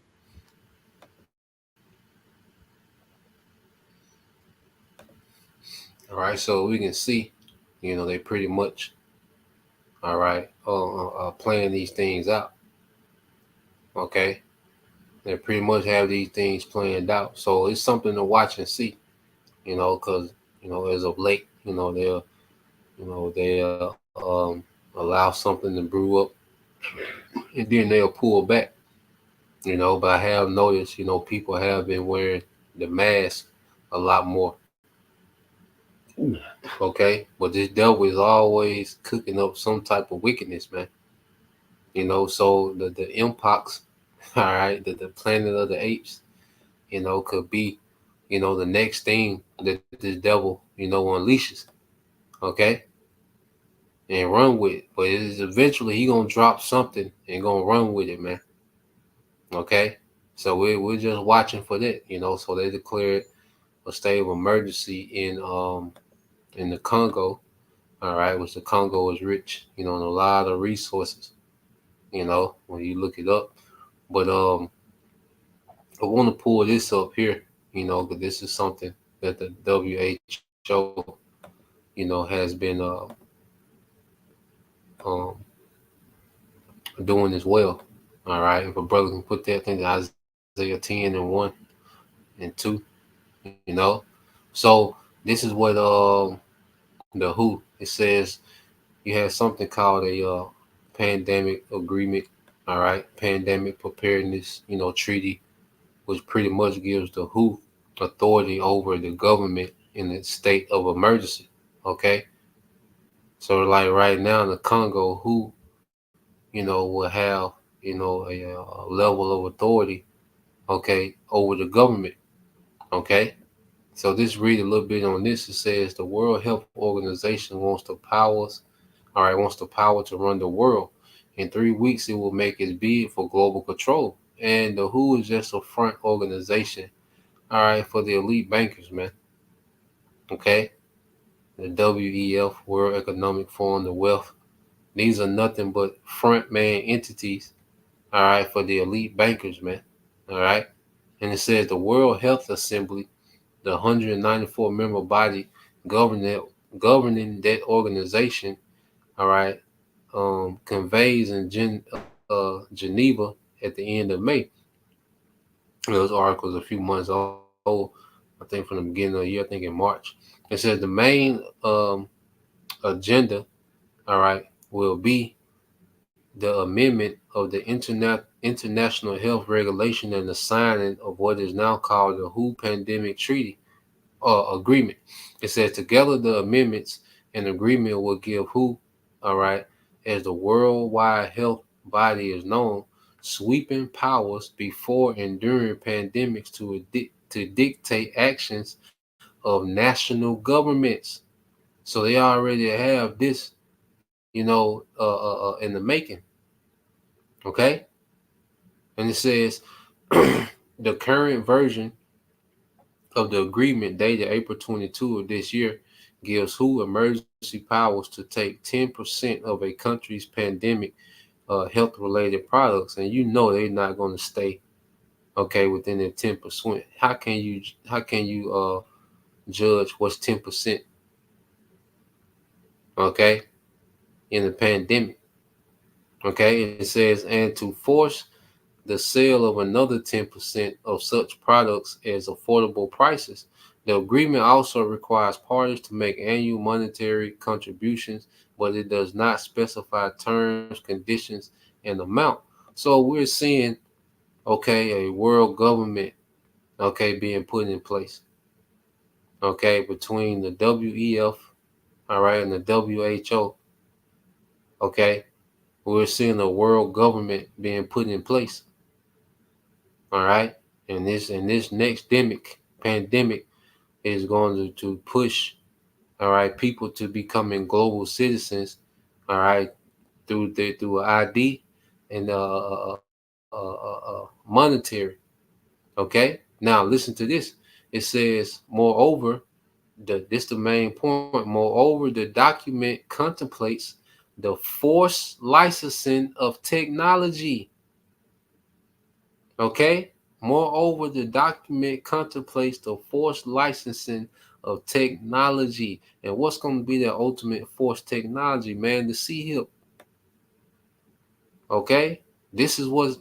Speaker 3: All right, so we can see, they pretty much, all right, playing these things out. Okay, they pretty much have these things planned out. So it's something to watch and see, because as of late, they'll allow something to brew up, and then they'll pull back. But I have noticed, people have been wearing the mask a lot more. Okay, but this devil is always cooking up some type of wickedness, man. So the mpox, all right, the planet of the apes, could be, the next thing that this devil, unleashes. Okay, and run with it. But it is eventually he gonna drop something and gonna run with it, man. Okay, so we're just watching for that, So they declared a state of emergency in the Congo, all right, which the Congo is rich, in a lot of resources, when you look it up. But I want to pull this up here, because this is something that the WHO, has been doing as well. All right, if a brother can put that thing, Isaiah 10 and 1 and 2, So this is what the WHO, it says you have something called a pandemic agreement, all right, pandemic preparedness, treaty, which pretty much gives the WHO authority over the government in the state of emergency. Okay, so like right now in the Congo, WHO, will have a level of authority, okay, over the government. Okay, so this read a little bit on this. It says the World Health Organization wants the power to run the world. In 3 weeks, it will make its bid for global control. And the WHO is just a front organization, all right, for the elite bankers, man. Okay, the WEF, World Economic Forum, the Wealth. These are nothing but front man entities, all right, for the elite bankers, man. All right, and it says the World Health Assembly, the 194 member body governing that organization, all right, conveys in Geneva at the end of May. Those articles a few months old, I think from the beginning of the year, I think in March. It says the main agenda, all right, will be the amendment of the international health regulation and the signing of what is now called the WHO Pandemic Treaty Agreement. It says together the amendments and agreement will give WHO, all right, as the worldwide health body is known, sweeping powers before and during pandemics to dictate actions of national governments. So they already have this, in the making. Okay, and it says the current version of the agreement dated April 22 of this year gives WHO emergency powers to take 10% of a country's pandemic health-related products, and they're not going to stay within that 10%. How can you judge what's 10%? Okay, in the pandemic. Okay, it says and to force the sale of another 10% of such products as affordable prices. The agreement also requires parties to make annual monetary contributions, but it does not specify terms, conditions, and amount. So we're seeing, a world government, being put in place, between the WEF, all right, and the WHO, we're seeing a world government being put in place. All right. And this next pandemic is going to push, all right, people to becoming global citizens, all right, through ID and monetary. Okay, now listen to this. It says, moreover, the main point. Moreover, the document contemplates the forced licensing of technology. Okay. Moreover, the document contemplates the forced licensing of technology. And what's going to be the ultimate forced technology, man? The sea hip. Okay. This is what's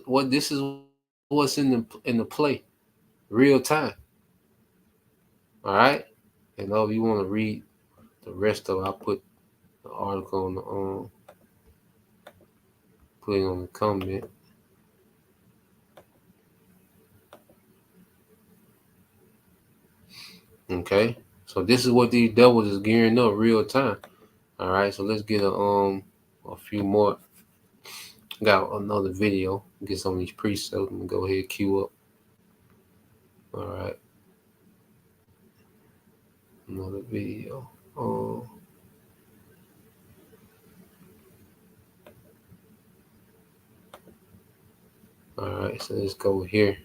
Speaker 3: in the play, real time. All right. And if you want to read the rest of it, I put the article on the put it on the comment. Okay. So this is what these devils is gearing up real time. All right. So let's get a few more. Got another video. Get some of these presets. I'm gonna go ahead and queue up. All right. Another video. All right. So let's go here.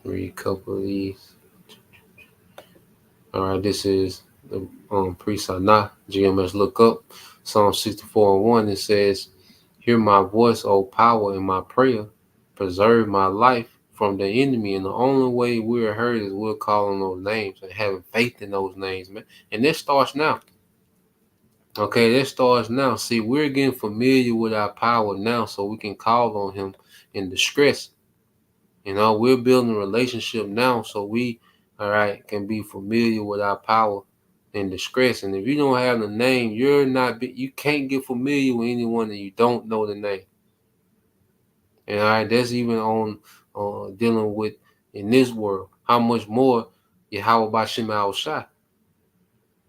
Speaker 3: Read a couple of these. All right. This is the preset now. GMS look up. Psalm 64:1. It says, "Hear my voice, O power, in my prayer. Preserve my life from the enemy." And the only way we're heard is we're calling those names and having faith in those names, man. And this starts now. Okay, this starts now. See, we're getting familiar with our power now, so we can call on him in distress. We're building a relationship now, so we, all right, can be familiar with our power in distress. And if you don't have the name, you can't get familiar with anyone that you don't know the name. And all right, that's even on dealing with in this world. How much more Yahweh Bashim Al Shah.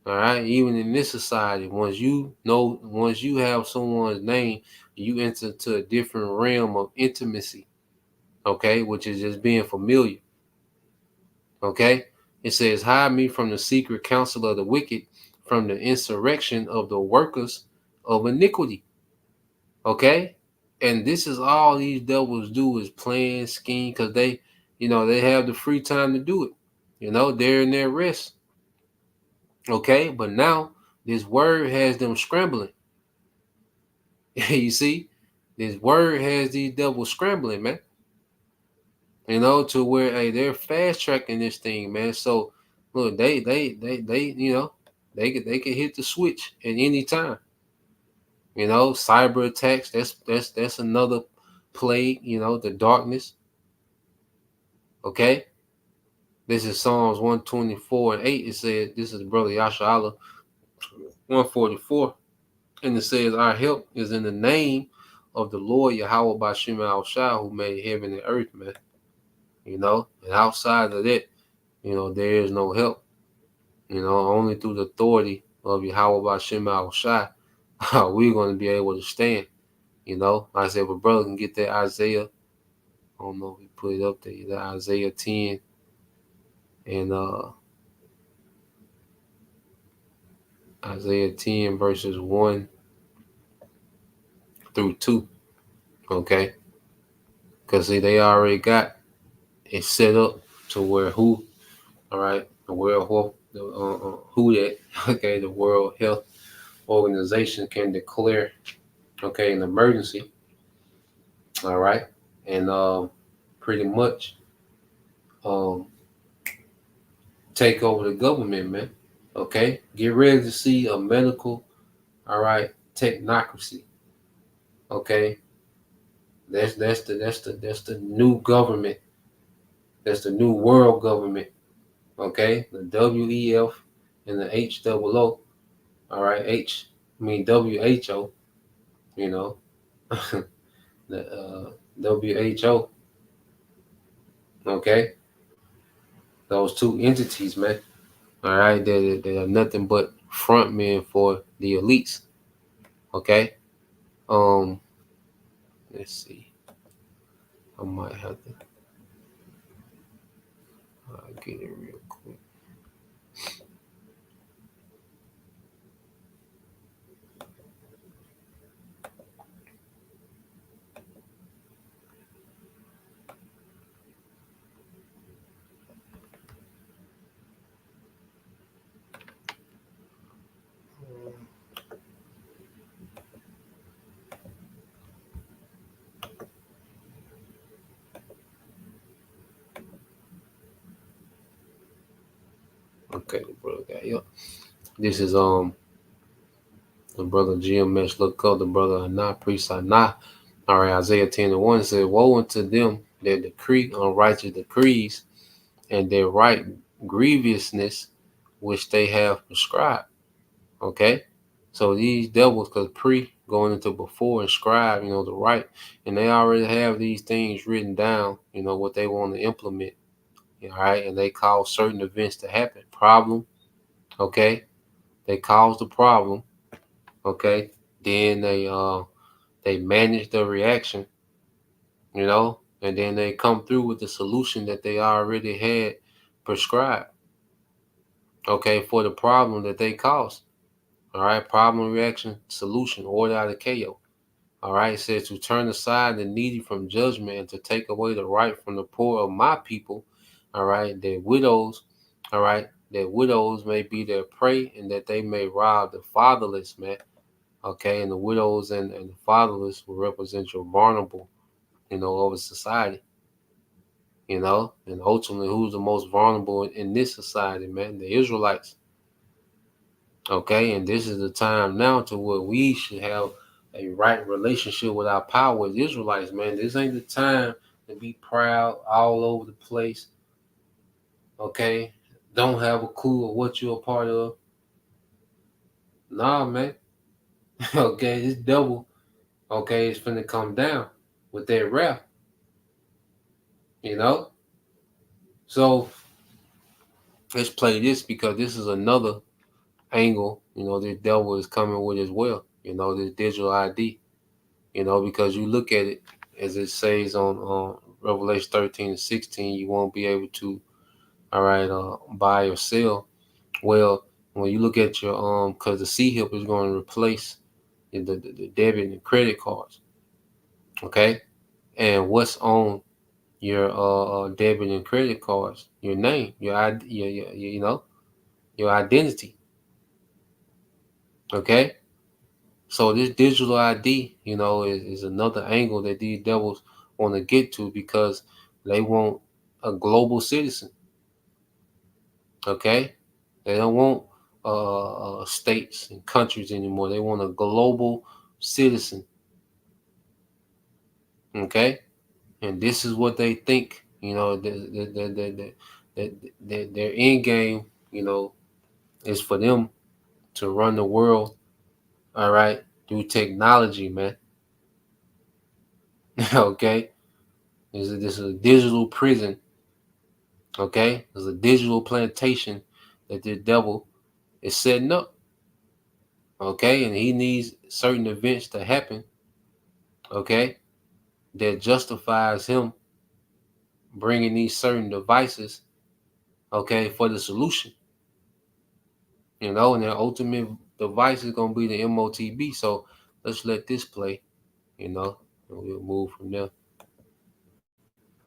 Speaker 3: All right, even in this society, once you have someone's name, you enter into a different realm of intimacy. Okay, which is just being familiar. Okay, it says, "Hide me from the secret counsel of the wicked, from the insurrection of the workers of iniquity." Okay, and this is all these devils do is plan, scheme, because they have the free time to do it. They're in their rest. Okay, but now this word has them scrambling. You see, this word has these devils scrambling, man. To where they're fast tracking this thing, man. So look, they can hit the switch at any time. Cyber attacks. That's another plague. The darkness. Okay, this is Psalms 124:8. It says, this is Brother Yasha Allah 144. And it says, "Our help is in the name of the Lord Yahweh Bashim Al Shah, who made heaven and earth," man. And outside of that, there is no help. Only through the authority of Yahweh Bashim Al Shah we're going to be able to stand. Like I said, if a brother can get that Isaiah, I don't know if he put it up there, that Isaiah 10 and Isaiah 10 verses 1 through 2. Okay, because see, they already got it set up to where all right, the World Health, the World Health Organization can declare, an emergency, all right, and pretty much take over the government, man. Okay, get ready to see a medical, all right, technocracy. Okay, that's the new government. That's the new world government. Okay, the WEF and the HOO. All right, WHO. The WHO. Okay, those two entities, man. All right, they are nothing but front men for the elites. Okay, let's see. I might have to get it real quick. Okay, the brother got yep. This is the brother GMS look up, the brother Anah, priest Anah. All right, Isaiah 10:1 said, woe unto them that decree unrighteous decrees and their right grievousness which they have prescribed. Okay, so these devils, because going into before and scribe, the right, and they already have these things written down, what they want to implement. All right, and they cause certain events to happen. Problem, okay, they cause the problem, okay, then they manage the reaction, and then they come through with the solution that they already had prescribed, okay, for the problem that they caused. All right, problem, reaction, solution, order out of chaos. All right, it says to turn aside the needy from judgment and to take away the right from the poor of my people. All right, that widows, all right, that widows may be their prey and that they may rob the fatherless, man. Okay, and the widows and the fatherless will represent your vulnerable, of a society, and ultimately who's the most vulnerable in this society, man? The Israelites. Okay, and this is the time now to where we should have a right relationship with our power as Israelites, man. This ain't the time to be proud all over the place. Okay, don't have a clue of what you're a part of. Nah, man. Okay, this devil, okay, is finna come down with that wrath. So let's play this because this is another angle. The devil is coming with as well. This digital ID. Because you look at it as it says on Revelation 13:16, you won't be able to, all right, buy or sell. Well, when you look at your because the C-HIP is going to replace the debit and credit cards, okay? And what's on your debit and credit cards? Your name, your ID, your identity, okay? So this digital ID, is another angle that these devils want to get to because they want a global citizen. Okay, they don't want states and countries anymore. They want a global citizen. Okay, and this is what they think. Their end game, is for them to run the world. All right, through technology, man. Okay. This is a digital prison, okay? There's a digital plantation that the devil is setting up, okay? And he needs certain events to happen, okay? That justifies him bringing these certain devices, okay, for the solution, and their ultimate device is going to be the MOTB. So let's let this play, and we'll move from there.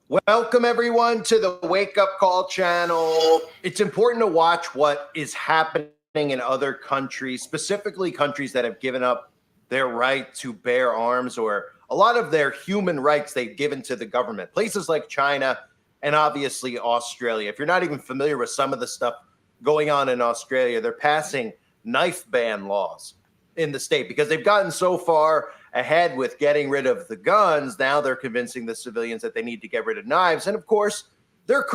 Speaker 9: Welcome, everyone, to the Wake Up Call channel. It's important to watch what is happening in other countries, specifically countries that have given up their right to bear arms or a lot of their human rights they've given to the government. Places like China and obviously Australia. If you're not even familiar with some of the stuff going on in Australia, they're passing knife ban laws in the state because they've gotten so far ahead with getting rid of the guns. Now they're convincing the civilians that they need to get rid of knives. And of course, they're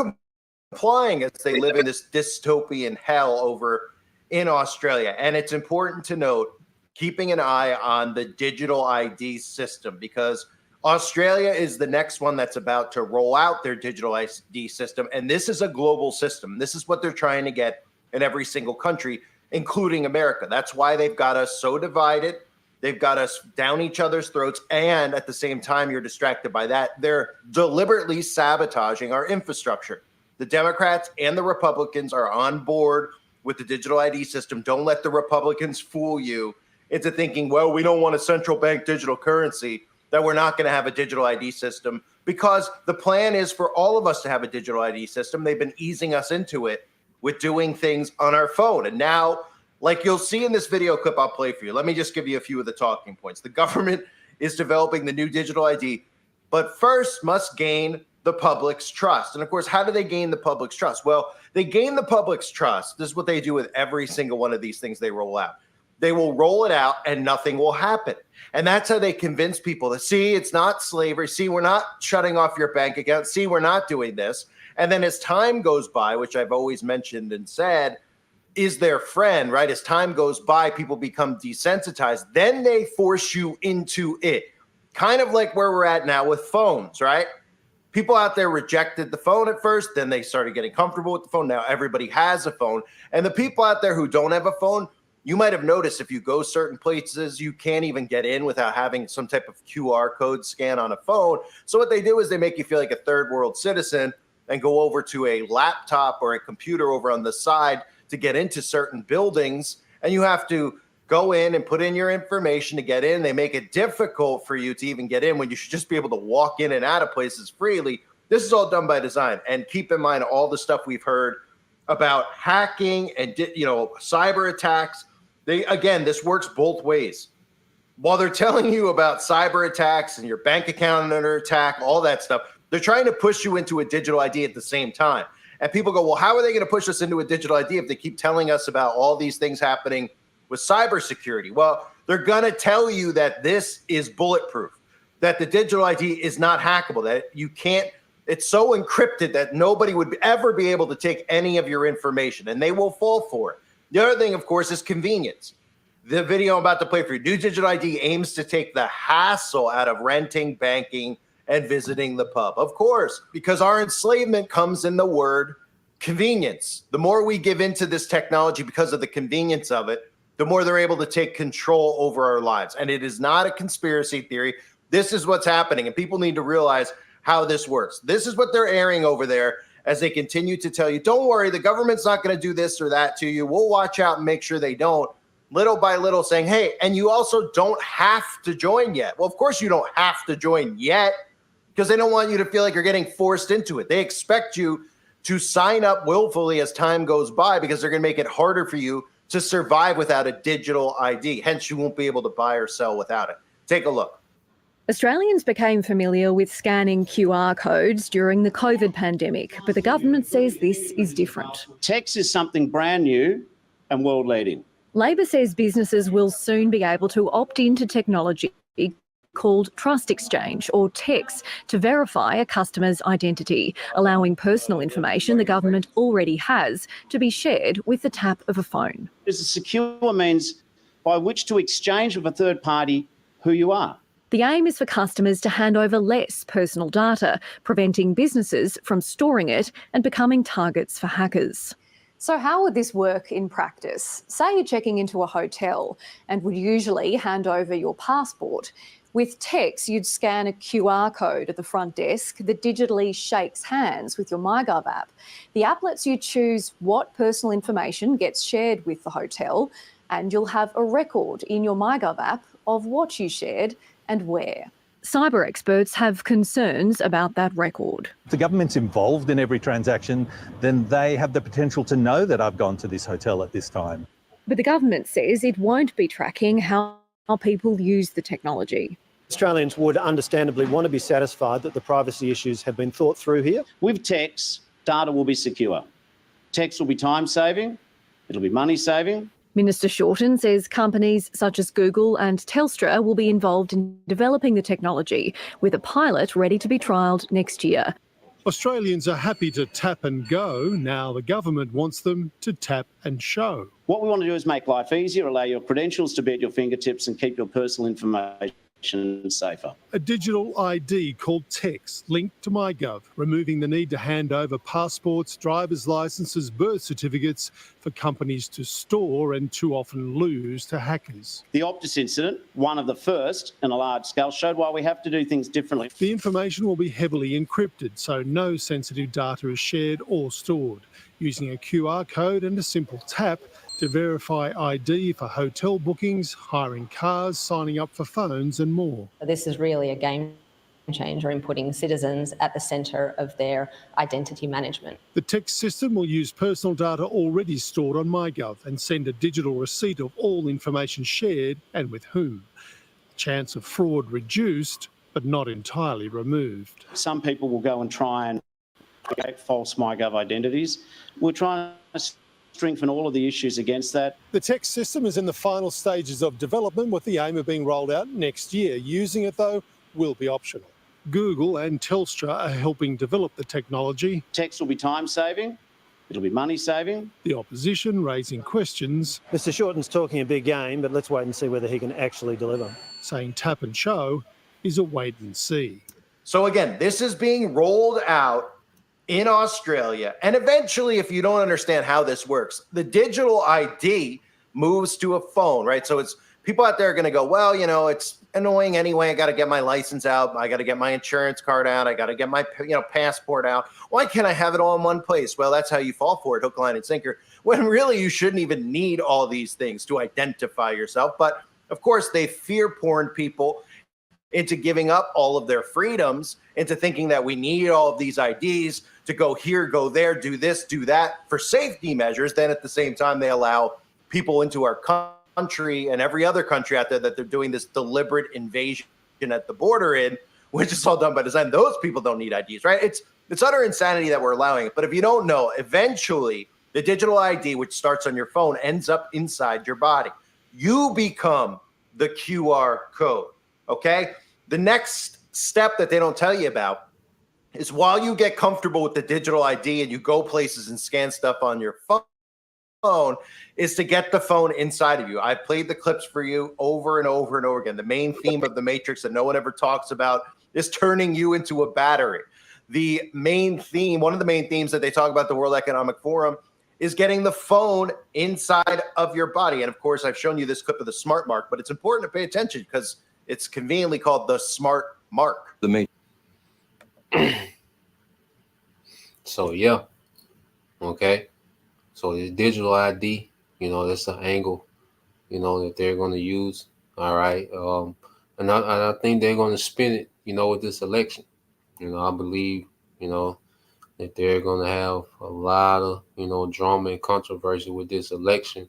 Speaker 9: complying as they live in this dystopian hell over in Australia. And it's important to note, keeping an eye on the digital ID system, because Australia is the next one that's about to roll out their digital ID system. And this is a global system. This is what they're trying to get in every single country, including America. That's why they've got us so divided. They've got us down each other's throats. And at the same time, you're distracted by that. They're deliberately sabotaging our infrastructure. The Democrats and the Republicans are on board with the digital ID system. Don't let the Republicans fool you into thinking, well, we don't want a central bank digital currency, that we're not going to have a digital ID system, because the plan is for all of us to have a digital ID system. They've been easing us into it with doing things on our phone. And now, like you'll see in this video clip I'll play for you, let me just give you a few of the talking points. The government is developing the new digital ID, but first must gain the the public's trust. And of course, how do they gain the public's trust? Well, they gain the public's trust. This is what they do with every single one of these things they roll out. They will roll it out and nothing will happen. And that's how they convince people that, see, it's not slavery. See, we're not shutting off your bank account. See, we're not doing this. And then as time goes by, which I've always mentioned and said, is their friend, right? As time goes by, people become desensitized. Then they force you into it. Kind of like where we're at now with phones, right? People out there rejected the phone at first. Then they started getting comfortable with the phone. Now everybody has a phone. And the people out there who don't have a phone, you might have noticed if you go certain places, you can't even get in without having some type of QR code scan on a phone. So what they do is they make you feel like a third world citizen and go over to a laptop or a computer over on the side to get into certain buildings. And you have to go in and put in your information to get in. They make it difficult for you to even get in when you should just be able to walk in and out of places freely. This is all done by design. And keep in mind all the stuff we've heard about hacking and, cyber attacks. This works both ways. While they're telling you about cyber attacks and your bank account under attack, all that stuff, they're trying to push you into a digital ID at the same time. And people go, well, how are they going to push us into a digital ID if they keep telling us about all these things happening with cybersecurity? Well, they're going to tell you that this is bulletproof, that the digital ID is not hackable, that you can't, it's so encrypted that nobody would ever be able to take any of your information, and they will fall for it. The other thing, of course, is convenience. The video I'm about to play for you, new digital ID aims to take the hassle out of renting, banking, and visiting the pub. Of course, because our enslavement comes in the word convenience. The more we give into this technology because of the convenience of it, the more they're able to take control over our lives. And it is not a conspiracy theory. This is what's happening, and people need to realize how this works. This is what they're airing over there as they continue to tell you, don't worry, the government's not going to do this or that to you. We'll watch out and make sure they don't, little by little saying, hey, and you also don't have to join yet. Well, of course you don't have to join yet because they don't want you to feel like you're getting forced into it. They expect you to sign up willfully as time goes by because they're going to make it harder for you to survive without a digital ID. Hence, you won't be able to buy or sell without it. Take a look.
Speaker 13: Australians became familiar with scanning QR codes during the COVID pandemic, but the government says this is different.
Speaker 14: Text is something brand new and world-leading.
Speaker 13: Labor says businesses will soon be able to opt into technology called Trust Exchange, or TEX, to verify a customer's identity, allowing personal information the government already has to be shared with the tap of a phone.
Speaker 14: It's a secure means by which to exchange with a third party who you are.
Speaker 13: The aim is for customers to hand over less personal data, preventing businesses from storing it and becoming targets for hackers.
Speaker 15: So how would this work in practice? Say you're checking into a hotel and would usually hand over your passport. With TEX, you'd scan a QR code at the front desk that digitally shakes hands with your MyGov app. The app lets you choose what personal information gets shared with the hotel, and you'll have a record in your MyGov app of what you shared and where.
Speaker 13: Cyber experts have concerns about that record.
Speaker 16: If the government's involved in every transaction, then they have the potential to know that I've gone to this hotel at this time.
Speaker 13: But the government says it won't be tracking how people use the technology.
Speaker 17: Australians would understandably want to be satisfied that the privacy issues have been thought through here.
Speaker 14: With TEX, data will be secure. TEX will be time-saving, it'll be money-saving.
Speaker 13: Minister Shorten says companies such as Google and Telstra will be involved in developing the technology, with a pilot ready to be trialled next year.
Speaker 18: Australians are happy to tap and go. Now the government wants them to tap and show.
Speaker 14: What we want to do is make life easier, allow your credentials to be at your fingertips and keep your personal information safer.
Speaker 18: A digital ID called TEX linked to MyGov, removing the need to hand over passports, driver's licences, birth certificates for companies to store and too often lose to hackers.
Speaker 14: The Optus incident, one of the first in a large scale, showed why we have to do things differently.
Speaker 18: The information will be heavily encrypted, so no sensitive data is shared or stored. Using a QR code and a simple tap to verify ID for hotel bookings, hiring cars, signing up for phones and more.
Speaker 19: This is really a game changer in putting citizens at the centre of their identity management.
Speaker 18: The TEX system will use personal data already stored on MyGov and send a digital receipt of all information shared and with whom. The chance of fraud reduced, but but not entirely removed.
Speaker 14: Some people will go and try and create false MyGov identities. We're trying to strengthen all of the issues against that.
Speaker 18: The text system is in the final stages of development with the aim of being rolled out next year. Using it, though, will be optional. Google and Telstra are helping develop the technology.
Speaker 14: Text will be time-saving. It'll be money-saving.
Speaker 18: The opposition raising questions.
Speaker 17: Mr Shorten's talking a big game, but let's wait and see whether he can actually deliver.
Speaker 18: Saying tap and show is a wait and see.
Speaker 9: So again, this is being rolled out in Australia. And eventually, if you don't understand how this works, the digital ID moves to a phone, right? So it's people out there are going to go, well, you know, it's annoying anyway. I got to get my license out. I got to get my insurance card out. I got to get my, passport out. Why can't I have it all in one place? Well, that's how you fall for it, hook, line, and sinker, when really you shouldn't even need all these things to identify yourself. But of course, they fear porn people into giving up all of their freedoms, into thinking that we need all of these IDs to go here, go there, do this, do that for safety measures. Then at the same time, they allow people into our country and every other country out there that they're doing this deliberate invasion at the border in, which is all done by design. Those people don't need IDs, right? It's utter insanity that we're allowing it. But if you don't know, eventually the digital ID, which starts on your phone, ends up inside your body. You become the QR code. Okay. The next step that they don't tell you about is while you get comfortable with the digital ID and you go places and scan stuff on your phone, is to get the phone inside of you. I played the clips for you over and over and over again. The main theme of the Matrix that no one ever talks about is turning you into a battery. The main theme, one of the main themes that they talk about at the World Economic Forum, is getting the phone inside of your body. And of course, I've shown you this clip of the smart mark, but it's important to pay attention because it's conveniently called the smart mark.
Speaker 3: So, yeah. Okay. So the digital ID, that's an angle, that they're going to use. All right. And I think they're going to spin it, with this election. I believe, that they're going to have a lot of, drama and controversy with this election.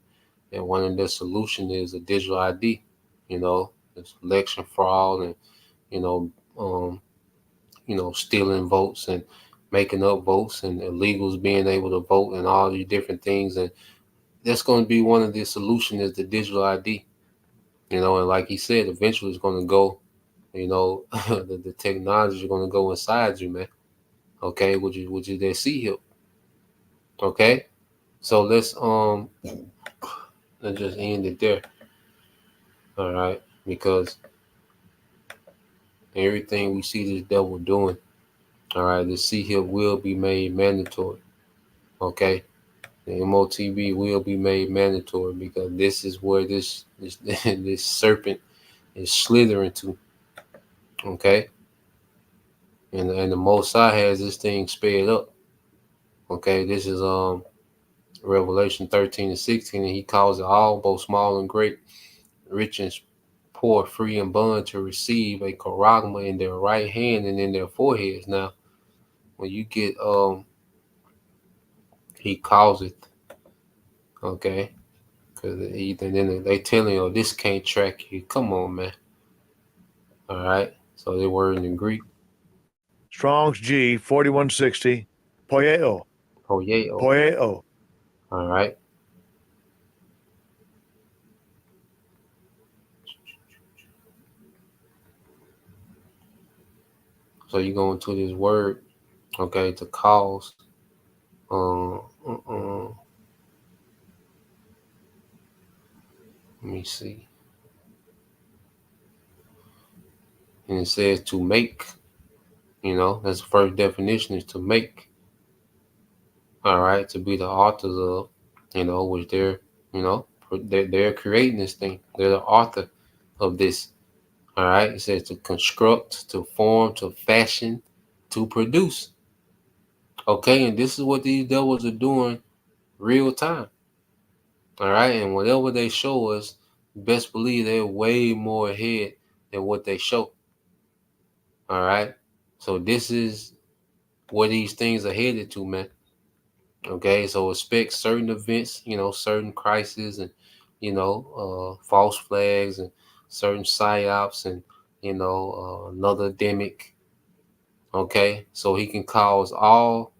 Speaker 3: And one of their solutions is a digital ID, it's election fraud and, stealing votes and making up votes and illegals being able to vote and all these different things. And that's going to be one of the solutions is the digital ID, and like he said, eventually it's going to go, the technology is going to go inside you, man. Okay. Which is their C-hip. Okay. So let's just end it there. All right. Because everything we see this devil doing, all right, the C-hip will be made mandatory. Okay. The MOTB will be made mandatory because this is where this this serpent is slithering to. Okay. And the Most High has this thing sped up. Okay. This is Revelation 13 and 16, and he calls it all, both small and great, rich and poor, free and bond, to receive a charagma in their right hand and in their foreheads. Now, when you get he calls it, okay, because then they telling you, this can't track you. Come on, man. All right. So they were in Greek.
Speaker 20: Strong's G 4160 Poyeo.
Speaker 3: All right. So you go into this word, okay, to cause. Let me see. And it says to make. That's the first definition, is to make. All right, to be the authors of, which they're, they're creating this thing. They're the author of this. All right, it says to construct, to form, to fashion, to produce. Okay, and this is what these devils are doing real time. All right, and whatever they show us, best believe they're way more ahead than what they show. All right, so this is where these things are headed to, man. Okay, so expect certain events, certain crises and, false flags and certain psyops and, another demic. Okay, so he can cause all,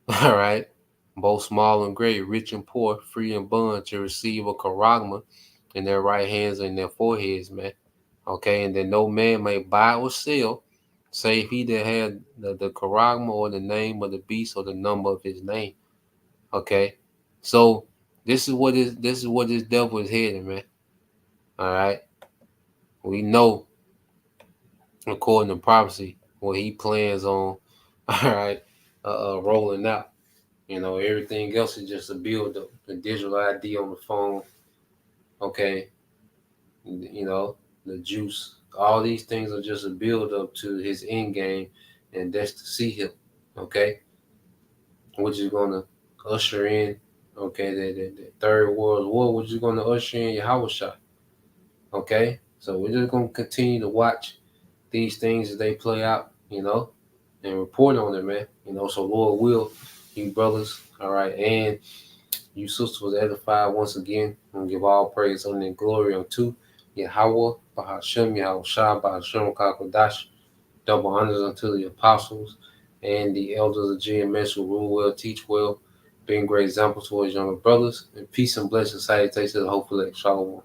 Speaker 3: all right, both small and great, rich and poor, free and bond, to receive a charagma in their right hands and their foreheads, man. Okay, and then no man may buy or sell, save he that had the charagma or the name of the beast or the number of his name. Okay, so this is what this devil is heading, man. All right, we know according to prophecy what he plans on. All right, rolling out. Everything else is just a build up. The digital ID on the phone. Okay, the juice. All these things are just a build up to his end game, and that's to see him. Okay, which is gonna usher in. Okay, the third world war, which is gonna usher in Yahweh Shah. Okay, so we're just gonna continue to watch these things as they play out, and report on them, man. So Lord will, you brothers, all right, and you sisters was edified once again. I'm gonna give all praise, honor, and glory unto Yahweh, Bahashem, Yahweh Shah, Bahashem, Kakodash, double honors unto the apostles and the elders of GMS who rule well, teach well, being great examples towards younger brothers, and peace and blessings, salutations to the hopeful elect. Shalom.